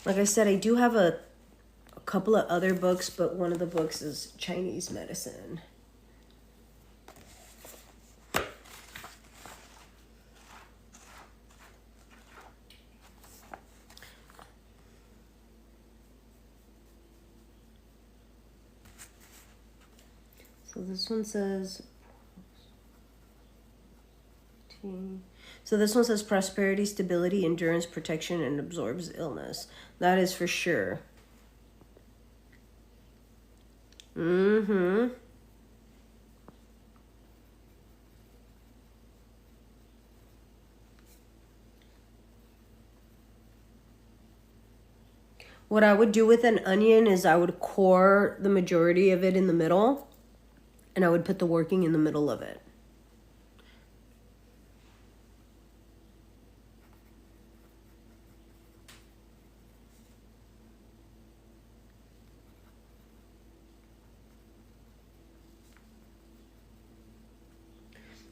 Like I said, I do have a couple of other books, but one of the books is Chinese medicine. So this one says... So this one says prosperity, stability, endurance, protection, and absorbs illness. That is for sure. Mm-hmm. What I would do with an onion is I would core the majority of it in the middle, and I would put the working in the middle of it.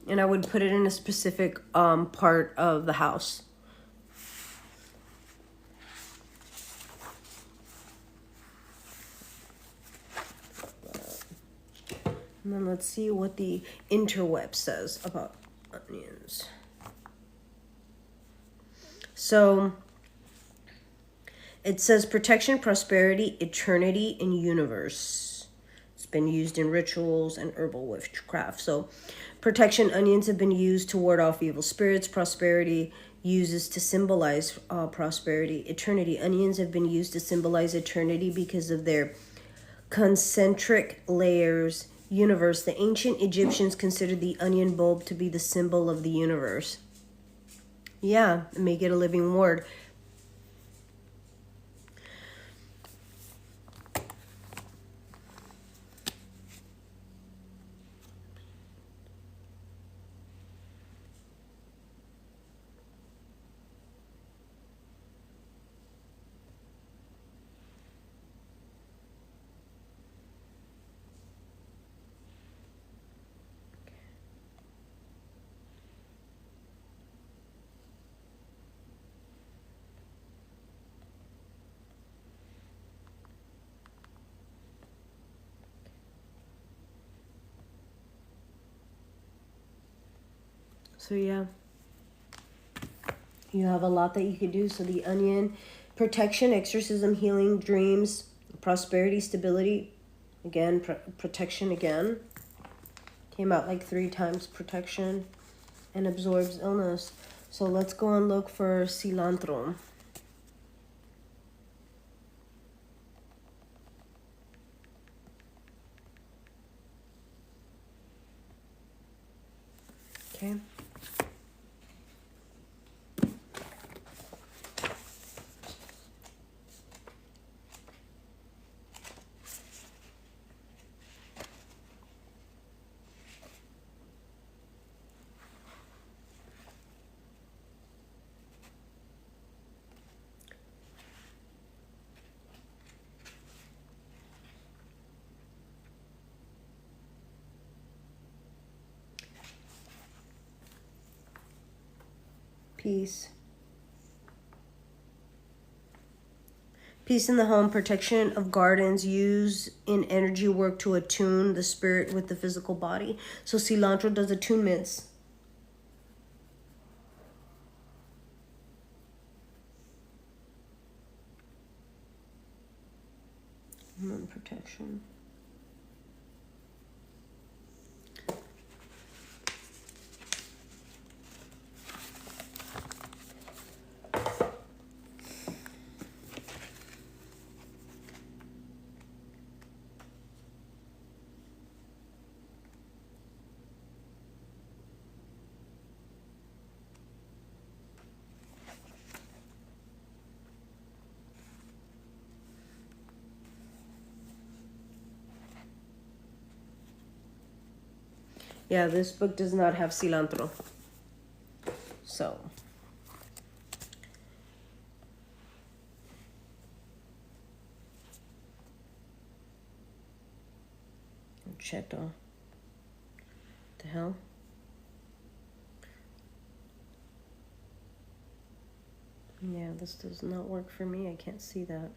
And I would put it in a specific part of the house. And then let's see what the interweb says about onions. So it says protection, prosperity, eternity, and universe. It's been used in rituals and herbal witchcraft. So protection, onions have been used to ward off evil spirits. Prosperity uses to symbolize prosperity. Eternity, onions have been used to symbolize eternity because of their concentric layers. Universe, the ancient Egyptians considered the onion bulb to be the symbol of the universe. Yeah, make it a living word. So yeah, you have a lot that you could do. So the onion, protection, exorcism, healing, dreams, prosperity, stability, again, protection again. Came out like 3 times protection and absorbs illness. So let's go and look for cilantro. Okay. Peace. Peace in the home, protection of gardens, use in energy work to attune the spirit with the physical body. So cilantro does attunements. Human protection. Yeah, this book does not have cilantro. So. Cheto. The hell? Yeah, this does not work for me. I can't see that.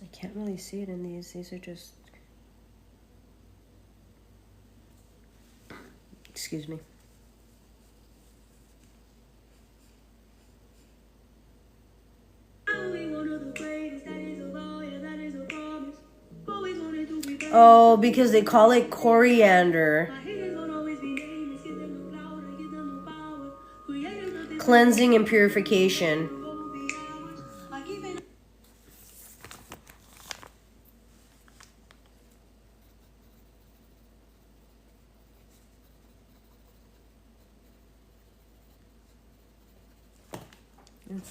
I can't really see it in these. These are just... Excuse me. Oh, because they call it coriander. Cleansing and purification.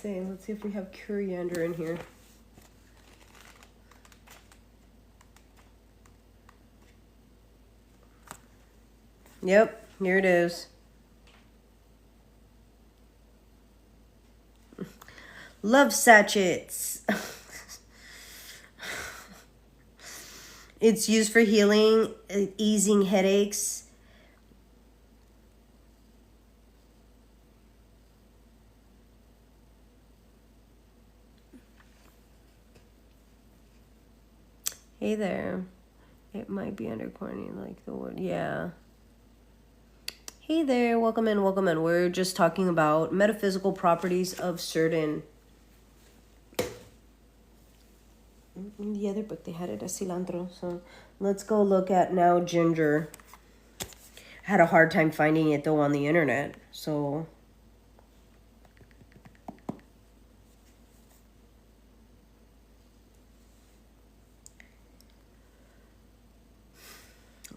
Let's see if we have coriander in here. Yep, here it is. Love sachets. It's used for healing, easing headaches. Hey there. It might be under corny, like the word. Yeah. Hey there. Welcome in, welcome in. We're just talking about metaphysical properties of certain... In the other book, they had it as cilantro. So let's go look at now ginger. I had a hard time finding it, though, on the internet. So...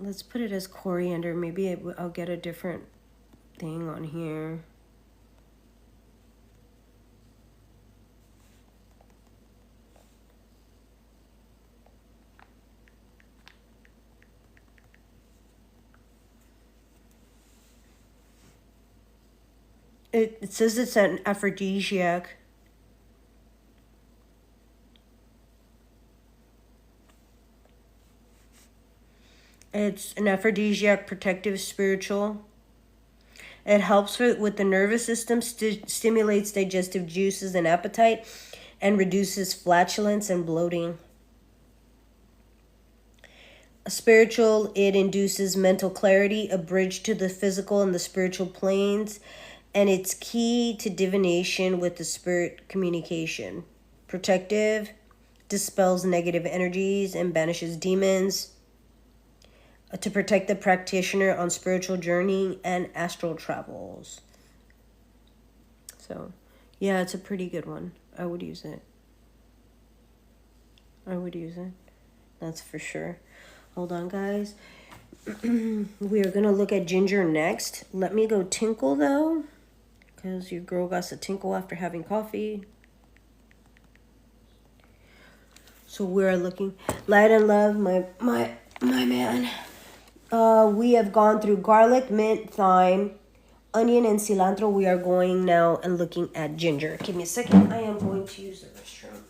let's put it as coriander. Maybe I'll get a different thing on here. It says it's an aphrodisiac. It's an aphrodisiac, protective, spiritual. It helps with the nervous system, stimulates digestive juices and appetite, and reduces flatulence and bloating. Spiritual, it induces mental clarity, a bridge to the physical and the spiritual planes, and it's key to divination with the spirit communication. Protective, dispels negative energies and banishes demons, to protect the practitioner on spiritual journey and astral travels. So, yeah, it's a pretty good one. I would use it. I would use it. That's for sure. Hold on, guys. We are going to look at ginger next. Let me go tinkle, though, because your girl got to tinkle after having coffee. So we're looking light and love, my man. We have gone through garlic, mint, thyme, onion, and cilantro. We are going now and looking at ginger. Give me a second. I am going to use the restroom.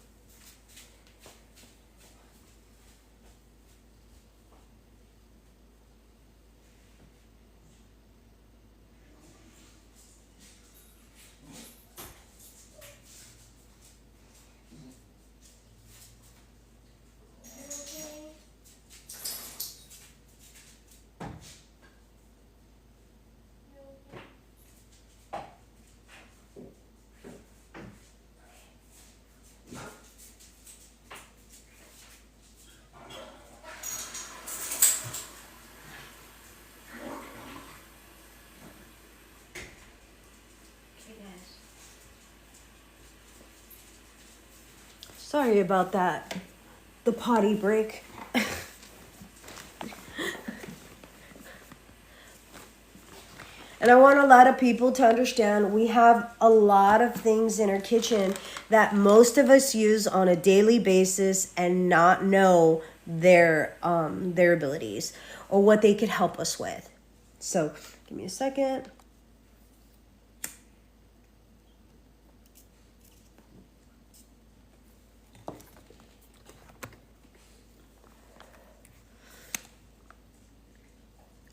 Sorry about that. The potty break. And I want a lot of people to understand we have a lot of things in our kitchen that most of us use on a daily basis and not know their abilities or what they could help us with. So give me a second.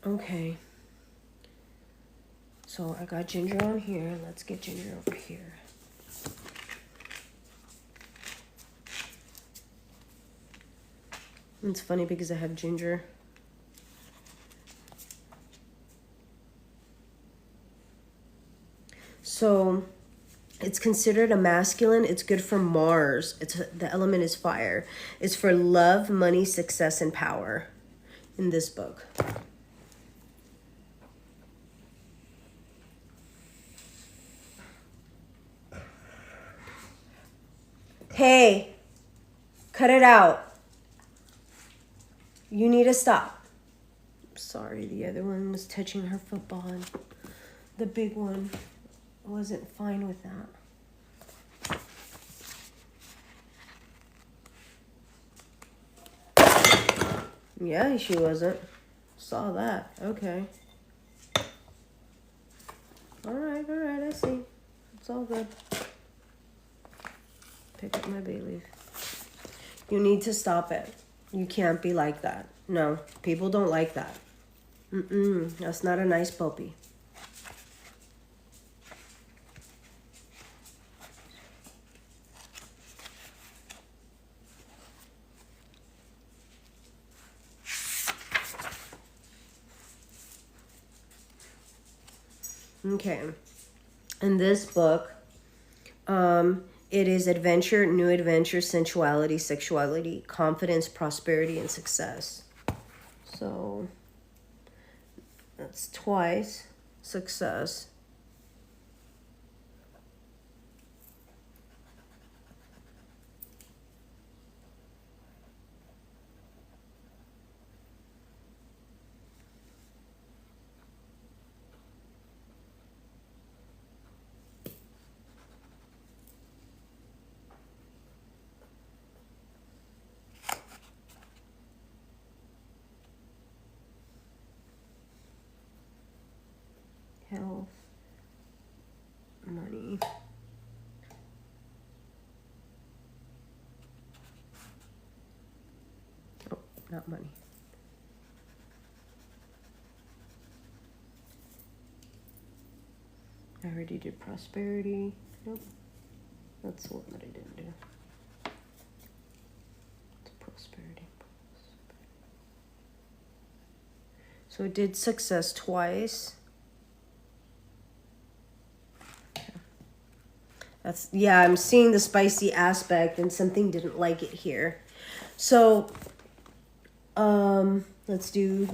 Okay. So I got ginger on here. Let's get ginger over here. It's funny because I have ginger. So it's considered a masculine. It's good for Mars. The element is fire. It's for love, money, success, and power in this book. Hey, cut it out. You need to stop. Sorry, the other one was touching her football and the big one wasn't fine with that. Yeah, she wasn't. Saw that. Okay. All right, I see. It's all good. Pick up my bay leaf. You need to stop it. You can't be like that. No, people don't like that. That's not a nice puppy. Okay. In this book, it is adventure, new adventure, sensuality, sexuality, confidence, prosperity, and success. So that's twice success. Health, money. Oh, not money. I already did prosperity. Nope. That's the one that I didn't do. It's prosperity. So it did success twice. Yeah, I'm seeing the spicy aspect and something didn't like it here. So, let's do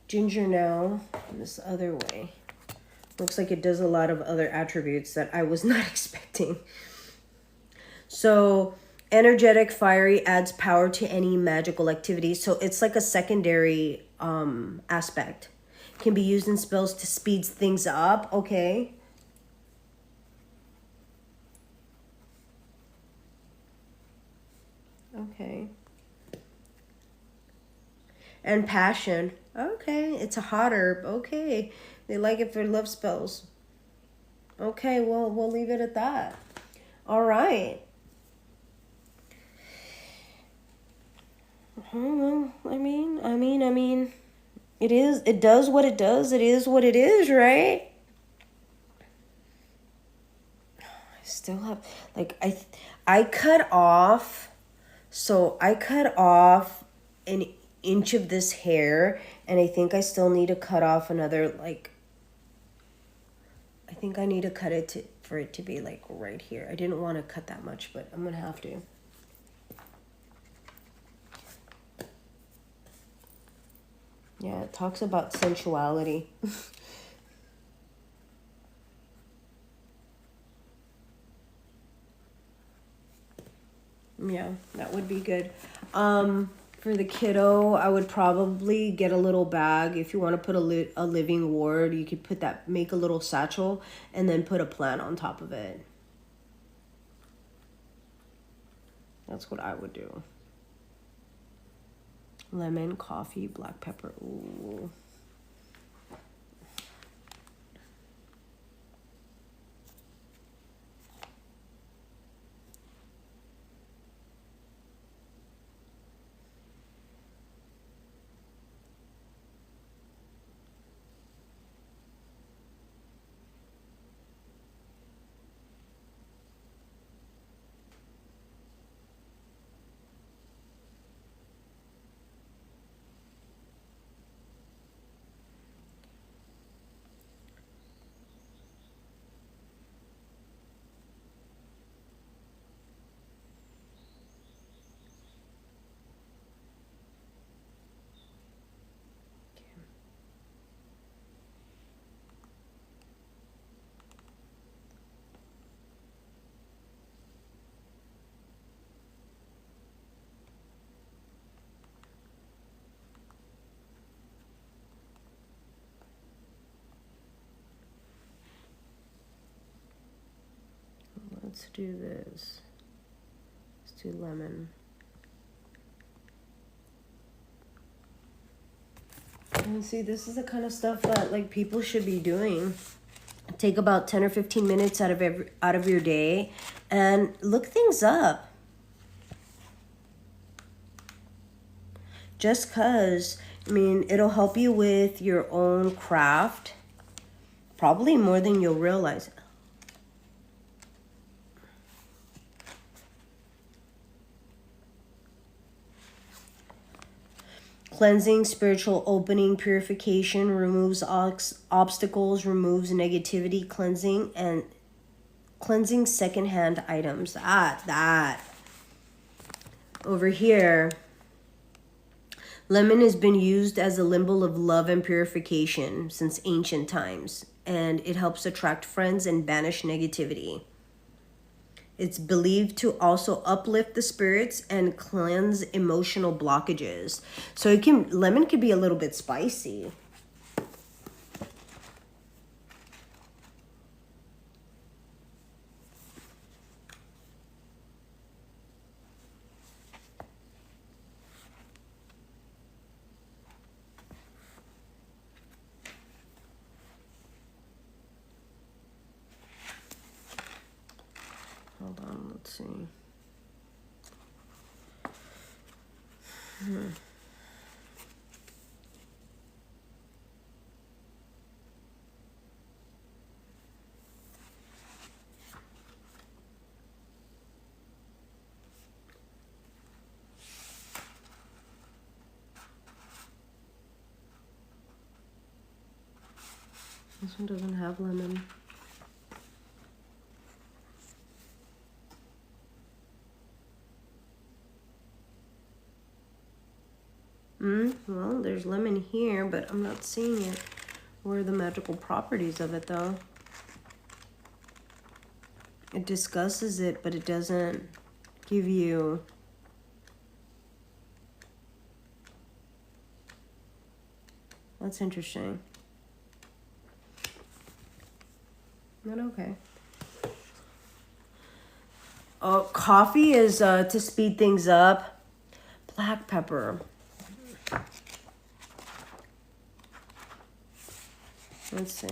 ginger now this other way. Looks like it does a lot of other attributes that I was not expecting. So, energetic, fiery adds power to any magical activity. So it's like a secondary aspect. Can be used in spells to speed things up. Okay. Okay. And passion. Okay. It's a hot herb. Okay. They like it for love spells. Okay, well, we'll leave it at that. All right. Well, I mean, it does what it does. It is what it is, right? I still have, like, I cut off, so I cut off an inch of this hair, and I think I still need to cut off another, like, I think I need to cut it for it to be, like, right here. I didn't want to cut that much, but I'm gonna have to. Yeah, it talks about sensuality. Yeah, that would be good. For the kiddo, I would probably get a little bag. If you want to put a living ward, you could make a little satchel and then put a plant on top of it. That's what I would do. Lemon, coffee, black pepper. Ooh. Let's do this. Let's do lemon. And see, this is the kind of stuff that like people should be doing. Take about 10 or 15 minutes out of your day and look things up. Just cuz, I mean, it'll help you with your own craft probably more than you'll realize. Cleansing, spiritual opening, purification, removes obstacles, removes negativity, cleansing secondhand items. That. Over here, lemon has been used as a symbol of love and purification since ancient times, and it helps attract friends and banish negativity. It's believed to also uplift the spirits and cleanse emotional blockages. So lemon can be a little bit spicy. Hold on, let's see. This one doesn't have lemon. Well, there's lemon here, but I'm not seeing it. What are the magical properties of it, though? It discusses it, but it doesn't give you... That's interesting. Not okay. Oh, coffee is to speed things up. Black pepper. Let's see.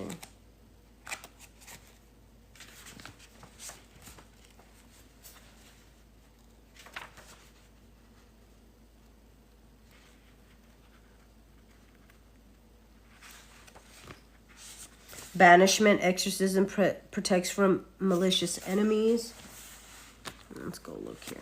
Banishment, exorcism, protects from malicious enemies. Let's go look here.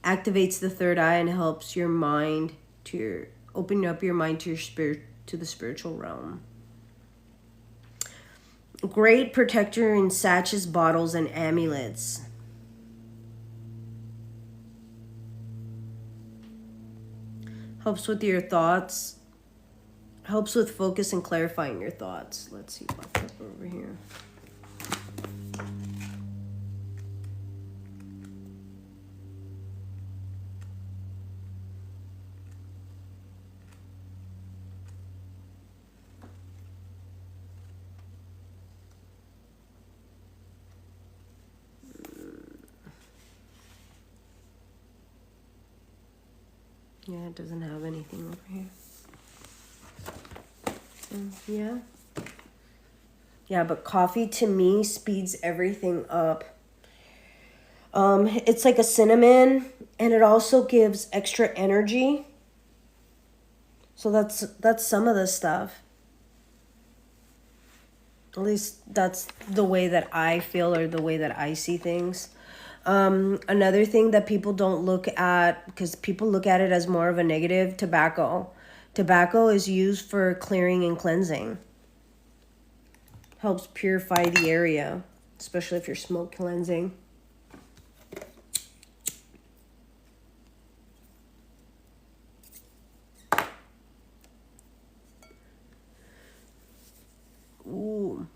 Activates the third eye and helps your mind to open up your mind to your spirit, to the spiritual realm. Great protector in sachets, bottles, and amulets. Helps with your thoughts. Helps with focus and clarifying your thoughts. Let's see black pepper over here. Yeah, it doesn't have anything over here. Yeah. Yeah, but coffee to me speeds everything up. It's like a cinnamon, and it also gives extra energy. So that's some of the stuff. At least that's the way that I feel, or the way that I see things. Another thing that people don't look at, because people look at it as more of a negative, tobacco. Tobacco is used for clearing and cleansing. Helps purify the area, especially if you're smoke cleansing. Ooh.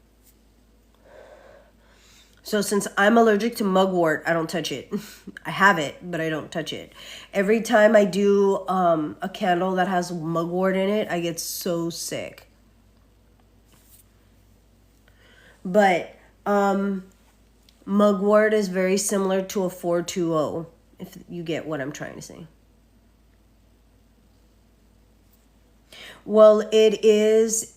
So since I'm allergic to mugwort, I don't touch it. I have it, but I don't touch it. Every time I do a candle that has mugwort in it, I get so sick. But mugwort is very similar to a 420, if you get what I'm trying to say. Well, it is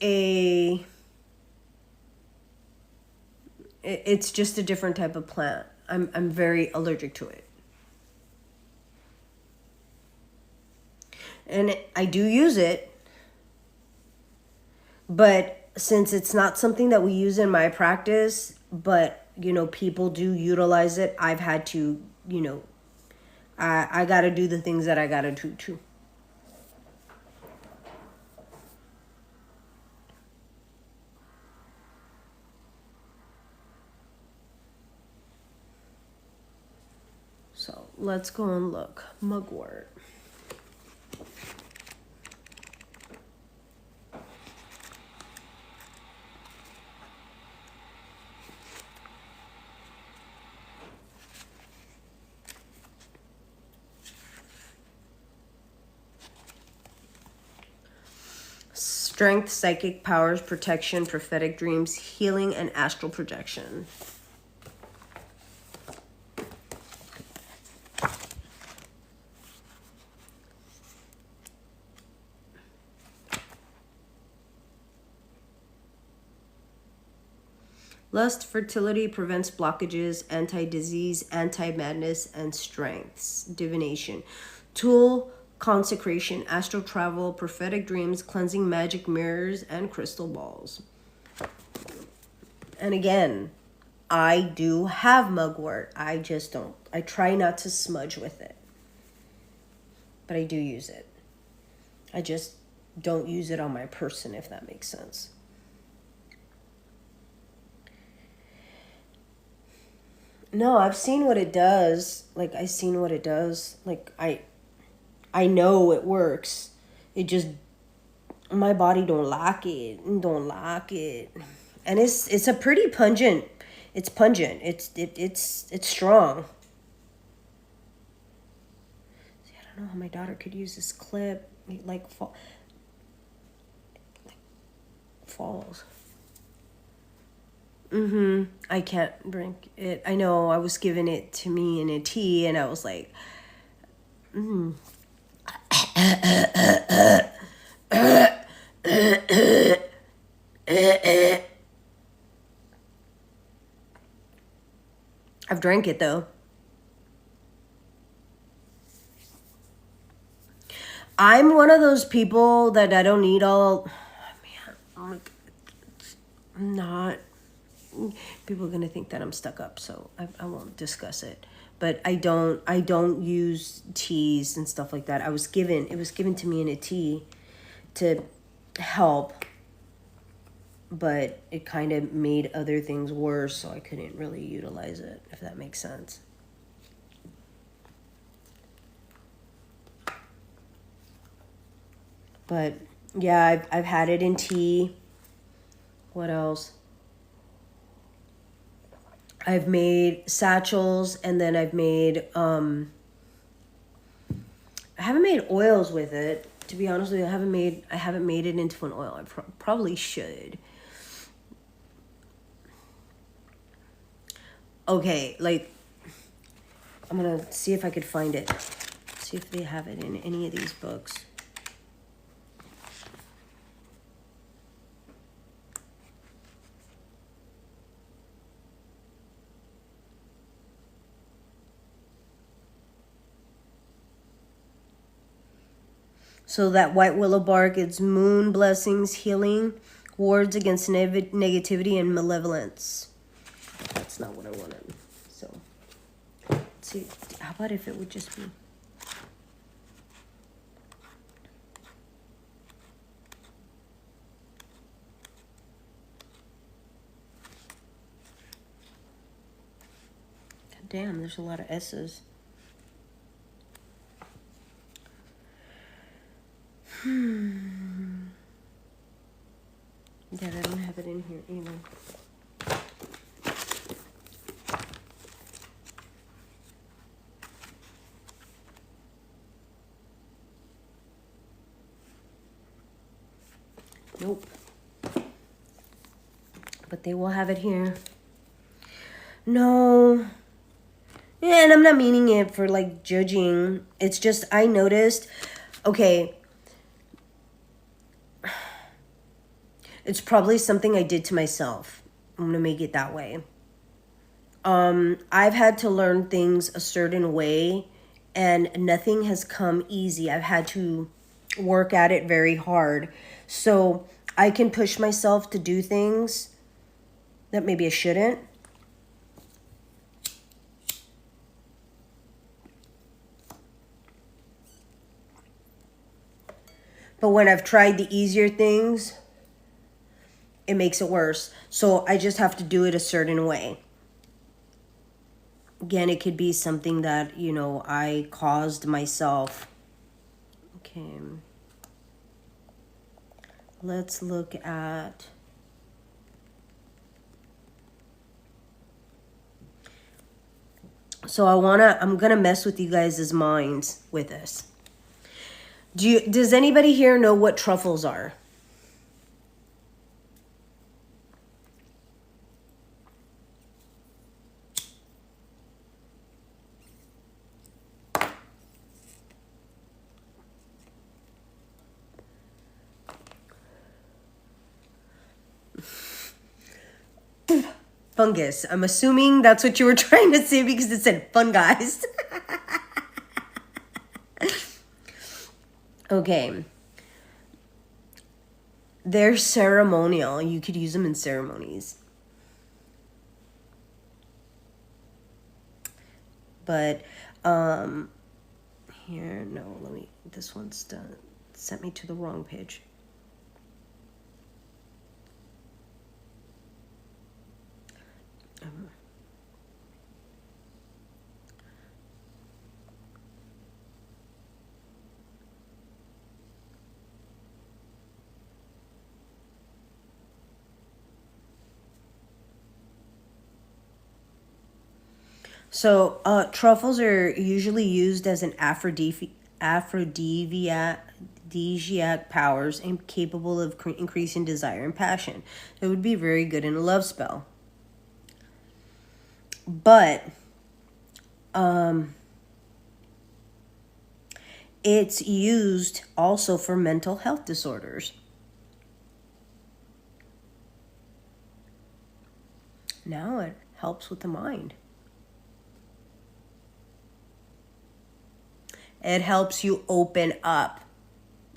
it's just a different type of plant. I'm very allergic to it. And I do use it, but since it's not something that we use in my practice, but people do utilize it, I've had to, I got to do the things that I got to do too. So let's go and look. Mugwort. Strength, psychic powers, protection, prophetic dreams, healing, and astral projection. Lust, fertility, prevents blockages, anti-disease, anti-madness, and strengths. Divination. Tool, consecration, astral travel, prophetic dreams, cleansing, magic mirrors, and crystal balls. And again, I do have mugwort. I just don't. I try not to smudge with it. but I do use it. I just don't use it on my person, if that makes sense. No, I've seen what it does. Like, I seen what it does. Like, I know it works. It just, my body don't like it. Don't like it. And it's a pretty pungent. It's pungent. It's strong. See, I don't know how my daughter could use this clip. Like falls. I can't drink it. I know I was giving it to me in a tea, and I was like, I've drank it though. I'm one of those people that I don't need all. Man, I'm not. People are gonna think that I'm stuck up, so I won't discuss it. But I don't use teas and stuff like that. It was given to me in a tea to help, but it kind of made other things worse, so I couldn't really utilize it, if that makes sense. But yeah, I've had it in tea. What else? I've made satchels, and then I've made I haven't made oils with it. To be honest with you, I haven't made it into an oil. I probably should. Okay, like, I'm gonna see if I could find it. See if they have it in any of these books. So that white willow bark, it's moon blessings, healing, wards against negativity and malevolence. That's not what I wanted. So, let's see. How about if it would just be... God damn, there's a lot of S's. Yeah, I don't have it in here either. Nope. But they will have it here. No. Yeah, and I'm not meaning it for, like, judging. It's just, I noticed, okay, it's probably something I did to myself. I'm gonna make it that way. I've had to learn things a certain way, and nothing has come easy. I've had to work at it very hard. So I can push myself to do things that maybe I shouldn't. But when I've tried the easier things, it makes it worse. So I just have to do it a certain way. Again, it could be something that, you know, I caused myself. Okay. Let's look at... So I'm gonna mess with you guys' minds with this. Does anybody here know what truffles are? Fungus. I'm assuming that's what you were trying to say because it said fun guys. Okay. They're ceremonial. You could use them in ceremonies. But here. No, let me, this one's done. Sent me to the wrong page. So, truffles are usually used as an aphrodisiac powers and capable of increasing desire and passion. It would be very good in a love spell. But, it's used also for mental health disorders. Now it helps with the mind. It helps you open up.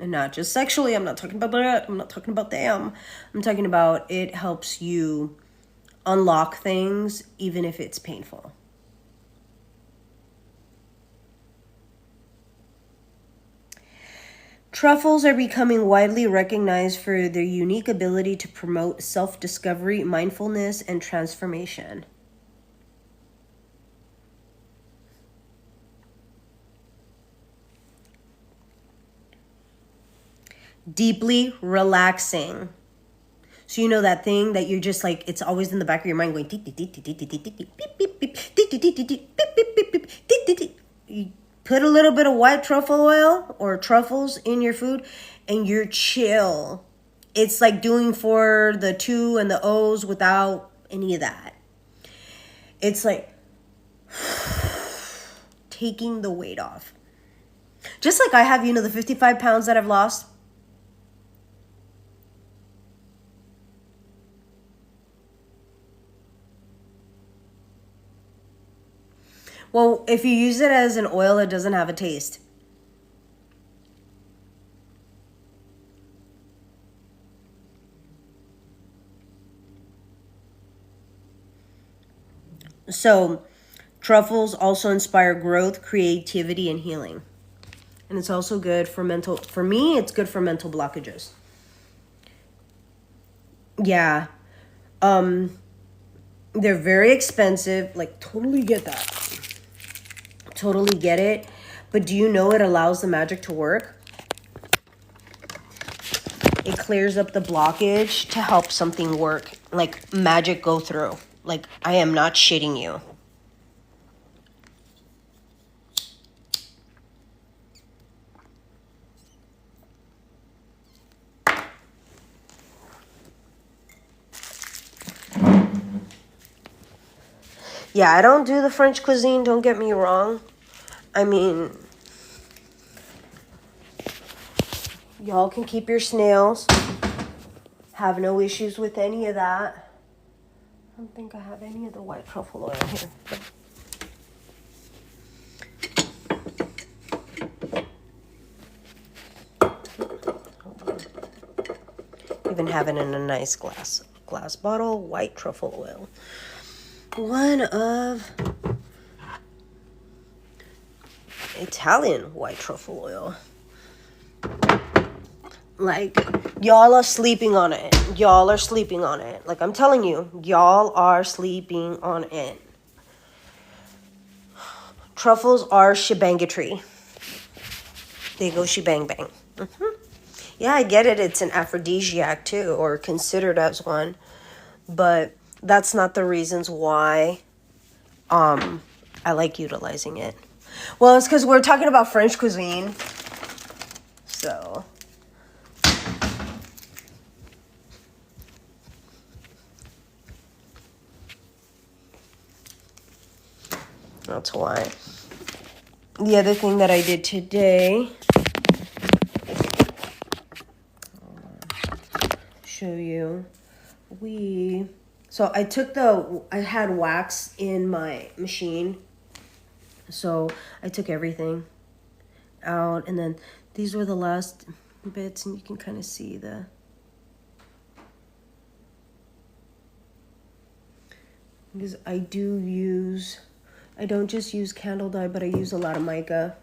And not just sexually. I'm not talking about that. I'm not talking about them. I'm talking about it helps you unlock things even if it's painful. Truffles are becoming widely recognized for their unique ability to promote self-discovery, mindfulness, and transformation. Deeply relaxing. So you know that thing that you're just like, it's always in the back of your mind going, you put a little bit of white truffle oil or truffles in your food and you're chill. It's like doing for the 2 and the O's without any of that. It's like taking the weight off. Just like I have, you know, the 55 pounds that I've lost. Well, if you use it as an oil, it doesn't have a taste. So, truffles also inspire growth, creativity, and healing. And it's also good for for me, it's good for mental blockages. Yeah. They're very expensive. Like, totally get that. Totally get it. But do you know it allows the magic to work? It clears up the blockage to help something work. Like, magic go through. Like, I am not shitting you. Yeah, I don't do the French cuisine, don't get me wrong. I mean, y'all can keep your snails. Have no issues with any of that. I don't think I have any of the white truffle oil here. Even have it in a nice glass bottle, white truffle oil. One of Italian white truffle oil. Like, y'all are sleeping on it. Y'all are sleeping on it. Like, I'm telling you, y'all are sleeping on it. Truffles are shebangatry. They go shebang bang. Yeah, I get it. It's an aphrodisiac too, or considered as one. But that's not the reasons why I like utilizing it. Well, it's because we're talking about French cuisine. So. That's why. The other thing that I did today, show you, so I had wax in my machine, so I took everything out, and then these were the last bits, and you can kind of see because I don't just use candle dye, but I use a lot of mica.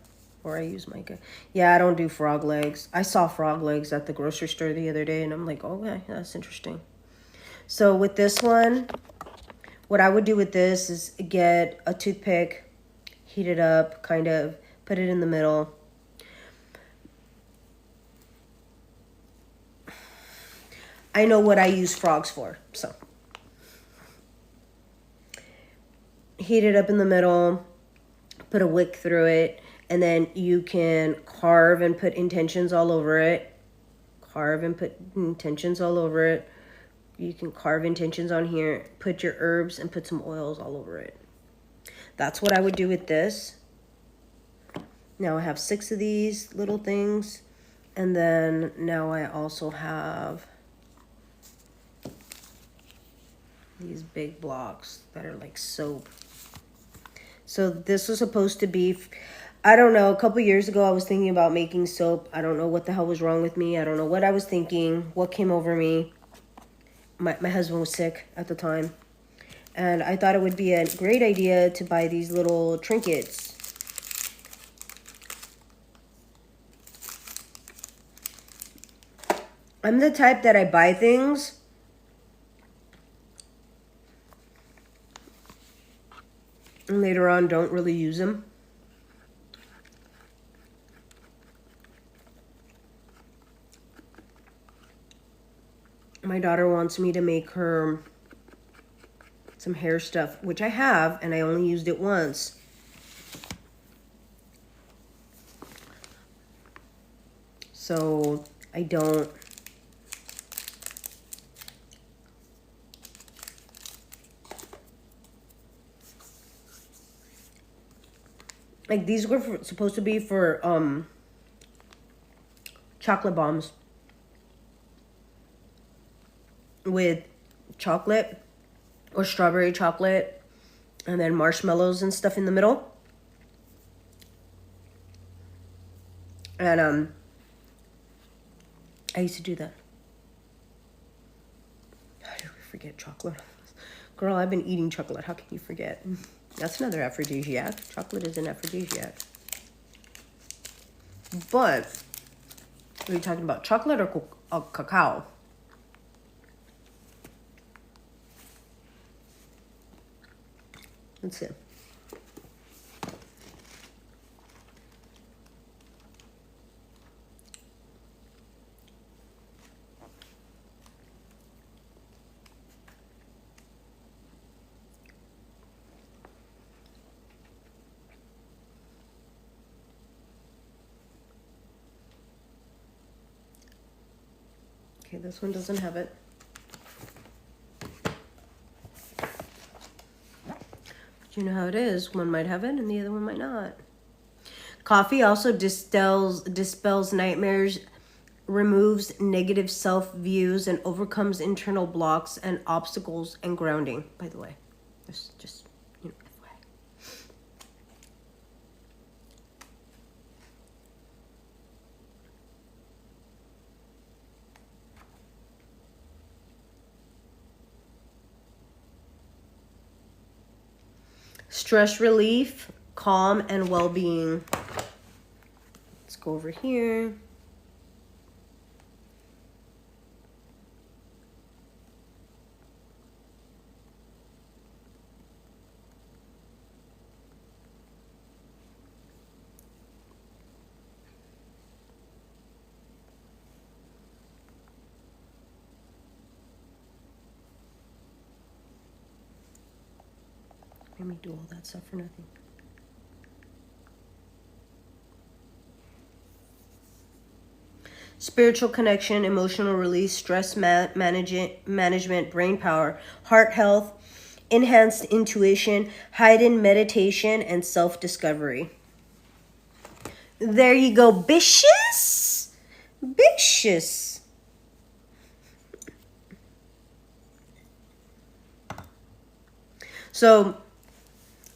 Or I use mica. Yeah, I don't do frog legs. I saw frog legs at the grocery store the other day, and I'm like, okay, that's interesting. So with this one, what I would do with this is get a toothpick, heat it up, kind of put it in the middle. I know what I use frogs for, so. Heat it up in the middle, put a wick through it, and then you can carve and put intentions all over it. Carve and put intentions all over it. You can carve intentions on here, put your herbs, and put some oils all over it. That's what I would do with this. Now I have 6 of these little things. And then now I also have these big blocks that are like soap. So this was supposed to be, I don't know, a couple years ago I was thinking about making soap. I don't know what the hell was wrong with me. I don't know what I was thinking, what came over me. My husband was sick at the time. And I thought it would be a great idea to buy these little trinkets. I'm the type that I buy things and later on don't really use them. My daughter wants me to make her some hair stuff, which I have, and I only used it once. So I don't. Like these were supposed to be for chocolate bombs with chocolate or strawberry chocolate and then marshmallows and stuff in the middle. And I used to do that. How do we forget chocolate? Girl, I've been eating chocolate. How can you forget? That's another aphrodisiac. Chocolate is an aphrodisiac. But are you talking about chocolate or cacao? Let's see. Okay, this one doesn't have it. You know how it is. One might have it and the other one might not. Coffee also dispels nightmares, removes negative self-views, and overcomes internal blocks and obstacles and grounding, by the way. Just you know, FYI. Stress relief, calm, and well-being. Let's go over here. Let me do all that stuff for nothing. Spiritual connection, emotional release, stress management, brain power, heart health, enhanced intuition, heightened meditation, and self-discovery. There you go, bitches. Bitches. So,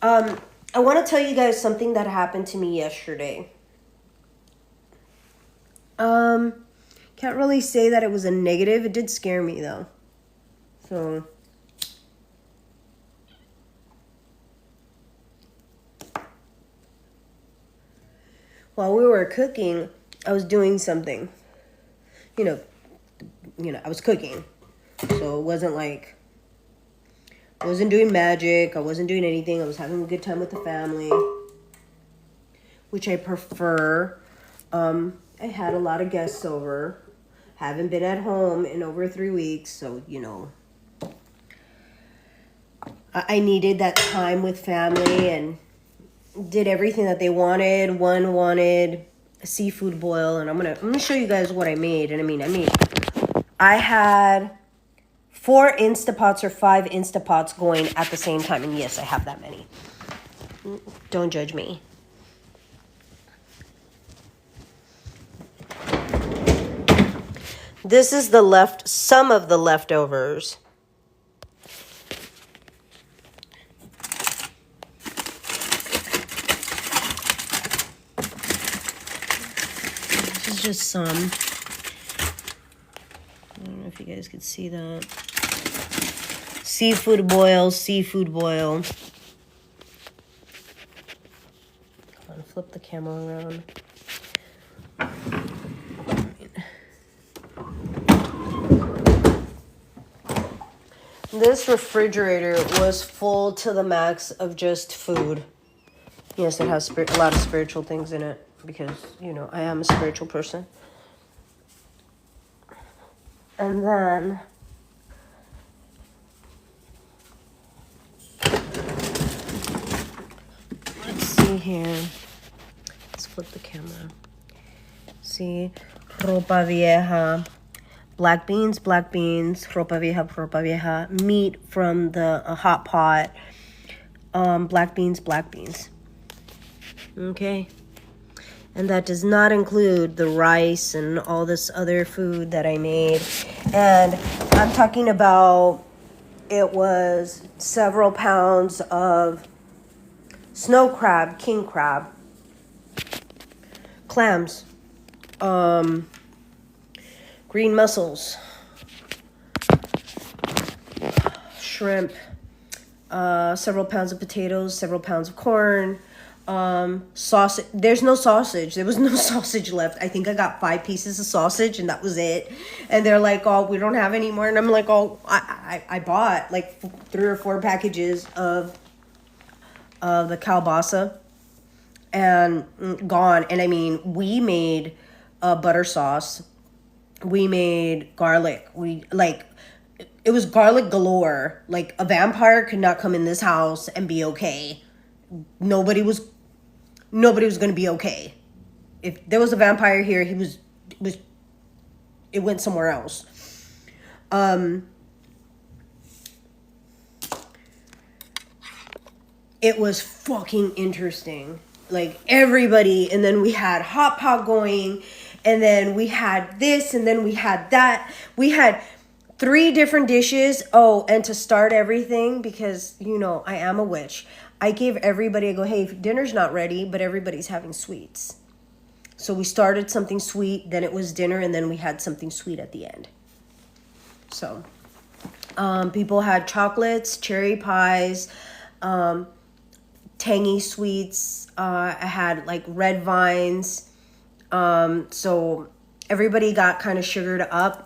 I want to tell you guys something that happened to me yesterday. Can't really say that it was a negative. It did scare me though. So, while we were cooking, I was doing something. You know, I was cooking. So it wasn't like, I wasn't doing magic. I wasn't doing anything. I was having a good time with the family, which I prefer. I had a lot of guests over. Haven't been at home in over 3 weeks. So, you know, I needed that time with family and did everything that they wanted. One wanted a seafood boil, and I'm gonna show you guys what I made. And I had 4 Instapots or 5 Instapots going at the same time, and yes, I have that many. Don't judge me. This is some of the leftovers. Just some. I don't know if you guys could see that. Seafood boil. Come on, flip the camera around. This refrigerator was full to the max of just food. Yes, it has a lot of spiritual things in it. Because, you know, I am a spiritual person. And then let's see here. Let's flip the camera. See, ropa vieja, black beans, ropa vieja, meat from the hot pot, black beans. Okay. And that does not include the rice and all this other food that I made. And I'm talking about, it was several pounds of snow crab, king crab, clams, green mussels, shrimp, several pounds of potatoes, several pounds of corn, sausage. There's no sausage. There was no sausage left. I think I got 5 pieces of sausage and that was it. And they're like, oh, we don't have any more. And I'm like, oh, I bought like 3 or 4 packages of the kielbasa and gone. And I mean, we made a butter sauce. We made garlic. It was garlic galore. Like, a vampire could not come in this house and be okay. Nobody was going to be okay. If there was a vampire here, it went somewhere else. It was fucking interesting. Like, everybody, and then we had hot pot going, and then we had this, and then we had that. We had 3 different dishes. Oh, and to start everything, because, you know, I am a witch, I gave everybody, I go, hey, dinner's not ready, but everybody's having sweets. So we started something sweet, then it was dinner, and then we had something sweet at the end. So, people had chocolates, cherry pies, tangy sweets. I had like red vines. So everybody got kind of sugared up.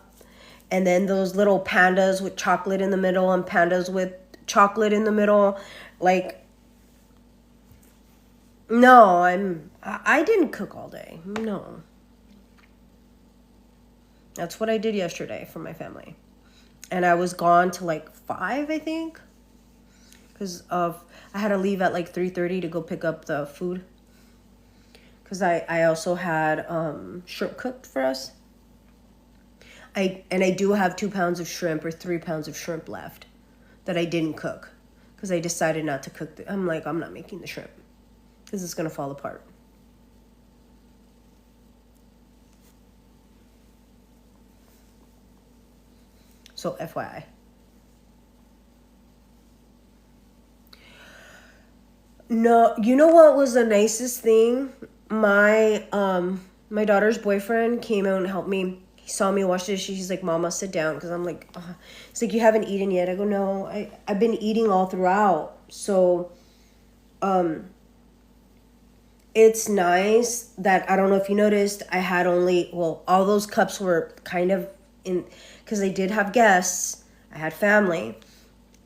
And then those little pandas with chocolate in the middle and pandas with chocolate in the middle. Like, no, I didn't cook all day. No. That's what I did yesterday for my family. And I was gone till like 5, I think. Because I had to leave at like 3:30 to go pick up the food. Because I also had shrimp cooked for us. I do have 2 pounds of shrimp or 3 pounds of shrimp left that I didn't cook. Because I decided not to cook. I'm like, I'm not making the shrimp. Because it's going to fall apart. So FYI. No, you know what was the nicest thing? My daughter's boyfriend came out and helped me. He saw me wash dishes. He's like, Mama, sit down. Because I'm like, He's like, you haven't eaten yet. I go, no, I've been eating all throughout. So, it's nice that, I don't know if you noticed, I had only, well, all those cups were kind of in, because I did have guests, I had family,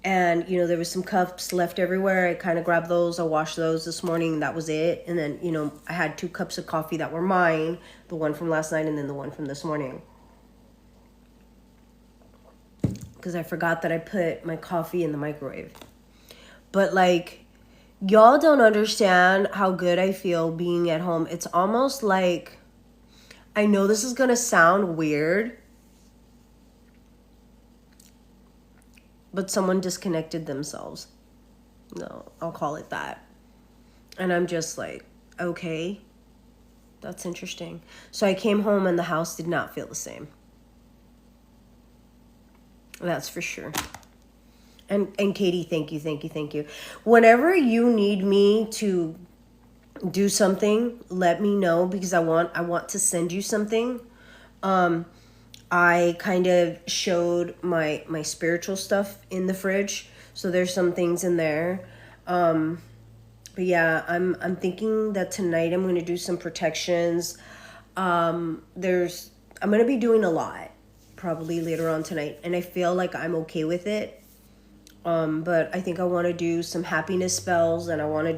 and, you know, there was some cups left everywhere. I kind of grabbed those, I washed those this morning, that was it. And then, you know, I had 2 cups of coffee that were mine, the one from last night and then the one from this morning. Because I forgot that I put my coffee in the microwave. But, like, y'all don't understand how good I feel being at home. It's almost like, I know this is going to sound weird, but someone disconnected themselves. No, I'll call it that. And I'm just like, okay, that's interesting. So I came home and the house did not feel the same. That's for sure. And Katie, thank you. Whenever you need me to do something, let me know, because I want to send you something. I kind of showed my spiritual stuff in the fridge, so there's some things in there. But yeah, I'm thinking that tonight I'm going to do some protections. I'm going to be doing a lot probably later on tonight, and I feel like I'm okay with it. But I think I want to do some happiness spells, and I'm going to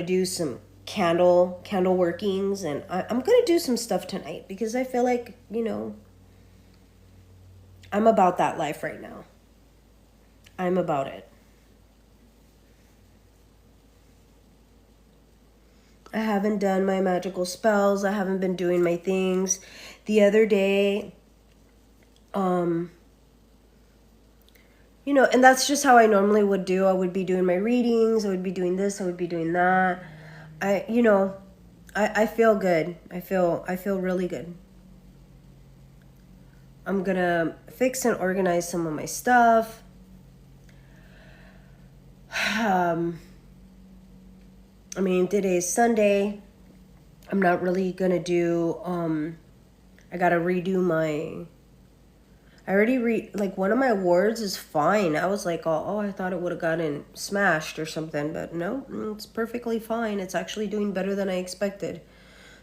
do some candle workings, and I'm going to do some stuff tonight because I feel like, you know, I'm about that life right now. I'm about it. I haven't done my magical spells. I haven't been doing my things. The other day, you know, and that's just how I normally would do. I would be doing my readings. I would be doing this. I would be doing that. I feel good. I feel really good. I'm gonna fix and organize some of my stuff. I mean, today is Sunday. I'm not really gonna do, I gotta redo I already like, one of my awards is fine. I was like, oh, I thought it would have gotten smashed or something, but no, it's perfectly fine. It's actually doing better than I expected.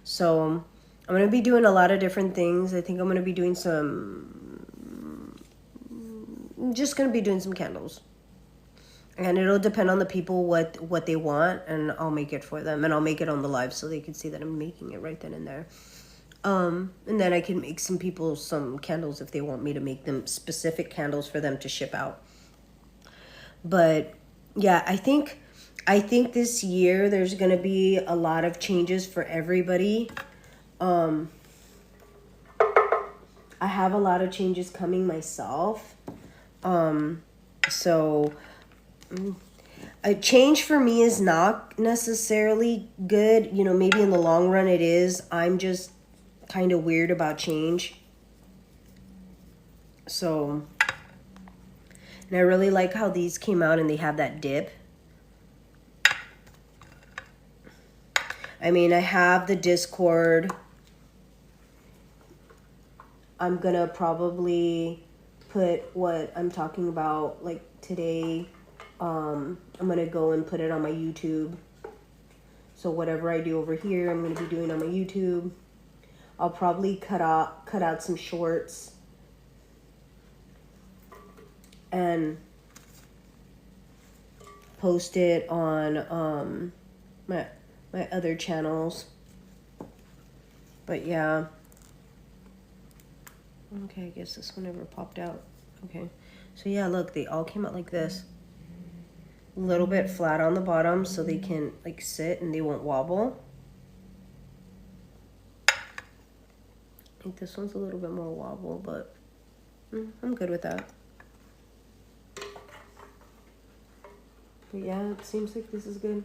So I'm going to be doing a lot of different things. I think I'm going to be doing just going to be doing some candles. And it'll depend on the people what they want, and I'll make it for them. And I'll make it on the live so they can see that I'm making it right then and there. And then I can make some people some candles if they want me to make them specific candles for them to ship out. But yeah, I think this year there's going to be a lot of changes for everybody. I have a lot of changes coming myself. So a change for me is not necessarily good. You know, maybe in the long run it is. I'm just kind of weird about change. So, and I really like how these came out and they have that dip. I mean, I have the Discord. I'm gonna probably put what I'm talking about, like, today. I'm gonna go and put it on my YouTube. So whatever I do over here, I'm gonna be doing on my YouTube. I'll probably cut out some shorts and post it on my other channels. But yeah. Okay, I guess this one never popped out. Okay. So yeah, look, they all came out like this. A little bit flat on the bottom so they can, like, sit and they won't wobble. I think this one's a little bit more wobble, but I'm good with that. But yeah, it seems like this is good.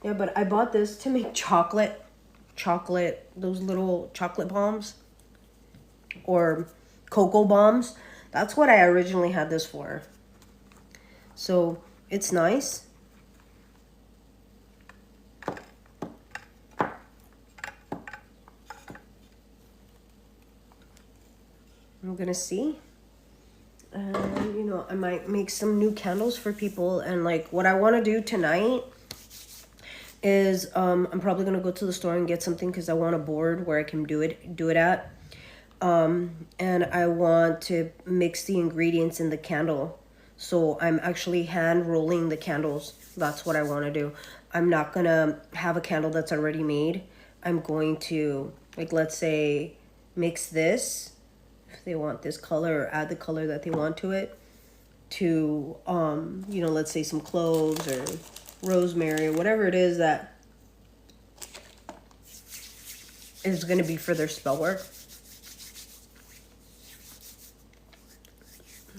Yeah, but I bought this to make chocolate, those little chocolate bombs or cocoa bombs. That's what I originally had this for. So it's nice. I'm gonna see. You know, I might make some new candles for people. And like, what I want to do tonight is I'm probably gonna go to the store and get something because I want a board where I can do it at. And I want to mix the ingredients in the candle. So I'm actually hand rolling the candles. That's what I want to do. I'm not gonna have a candle that's already made. I'm going to, like, let's say, mix this if they want this color, or add the color that they want to it, to you know, let's say some cloves or rosemary or whatever it is that is going to be for their spell work.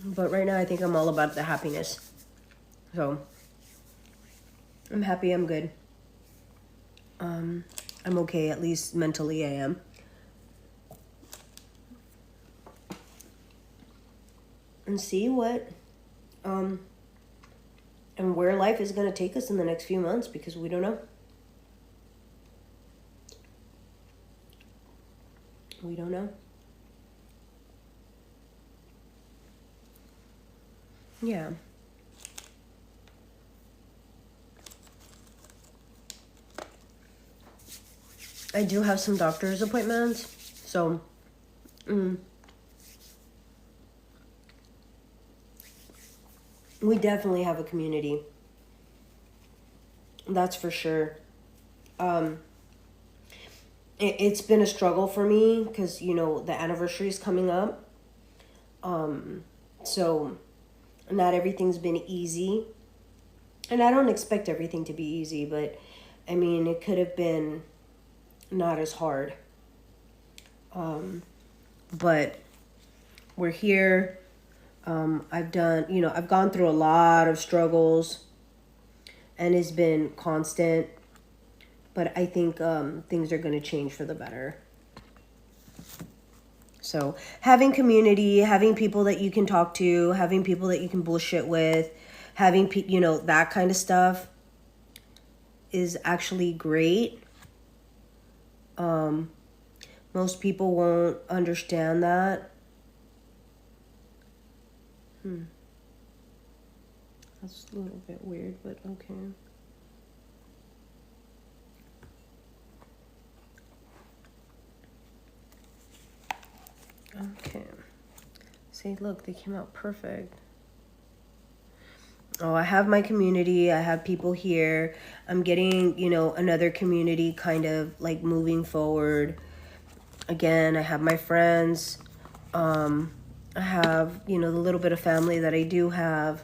But right now I think I'm all about the happiness. So I'm happy, I'm good. I'm okay, at least mentally I am. And see what and where life is going to take us in the next few months, because we don't know. We don't know. Yeah. I do have some doctor's appointments, so we definitely have a community. That's for sure. It's been a struggle for me because, you know, the anniversary is coming up. So not everything's been easy. And I don't expect everything to be easy, but I mean, it could have been not as hard. But we're here. I've gone through a lot of struggles, and it's been constant, but I think things are going to change for the better. So having community, having people that you can talk to, having people that you can bullshit with, having, you know, that kind of stuff is actually great. Most people won't understand that. That's a little bit weird, but okay. Okay. See, look, they came out perfect. Oh, I have my community. I have people here. I'm getting, you know, another community kind of like moving forward. Again, I have my friends. I have, you know, the little bit of family that I do have.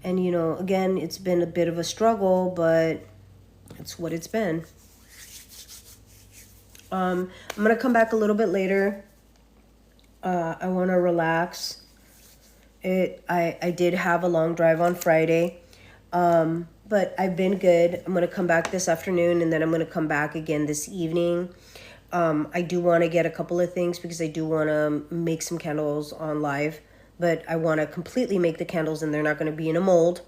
And, you know, again, it's been a bit of a struggle, but it's what it's been. I'm going to come back a little bit later. I want to relax. I did have a long drive on Friday, but I've been good. I'm going to come back this afternoon, and then I'm going to come back again this evening. I do want to get a couple of things because I do want to make some candles on live, but I want to completely make the candles and they're not going to be in a mold.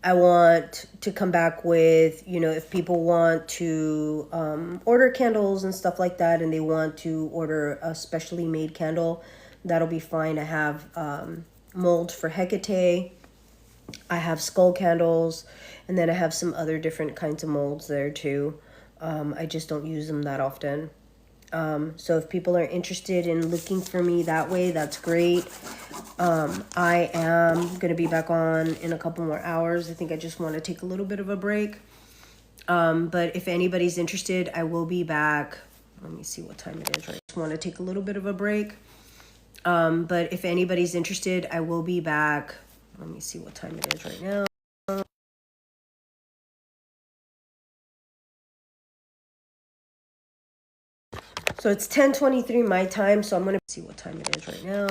I want to come back with, you know, if people want to order candles and stuff like that, and they want to order a specially made candle, that'll be fine. I have molds for Hecate. I have skull candles, and then I have some other different kinds of molds there too. I just don't use them that often. So if people are interested in looking for me that way, that's great. I am going to be back on in a couple more hours. I think I just want to take a little bit of a break. But if anybody's interested, I will be back. Let me see what time it is. Right. I just want to take a little bit of a break. But if anybody's interested, I will be back. Let me see what time it is right now. So it's 10:23 my time, so I'm going to see what time it is right now.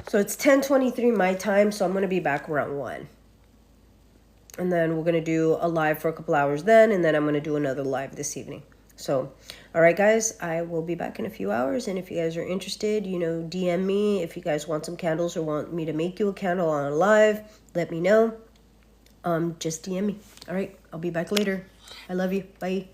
So it's 10:23 my time, so I'm going to be back around 1. And then we're going to do a live for a couple hours then, and then I'm going to do another live this evening. So, all right, guys, I will be back in a few hours. And if you guys are interested, you know, DM me. If you guys want some candles or want me to make you a candle on a live, let me know. Just DM me. All right, I'll be back later. I love you. Bye.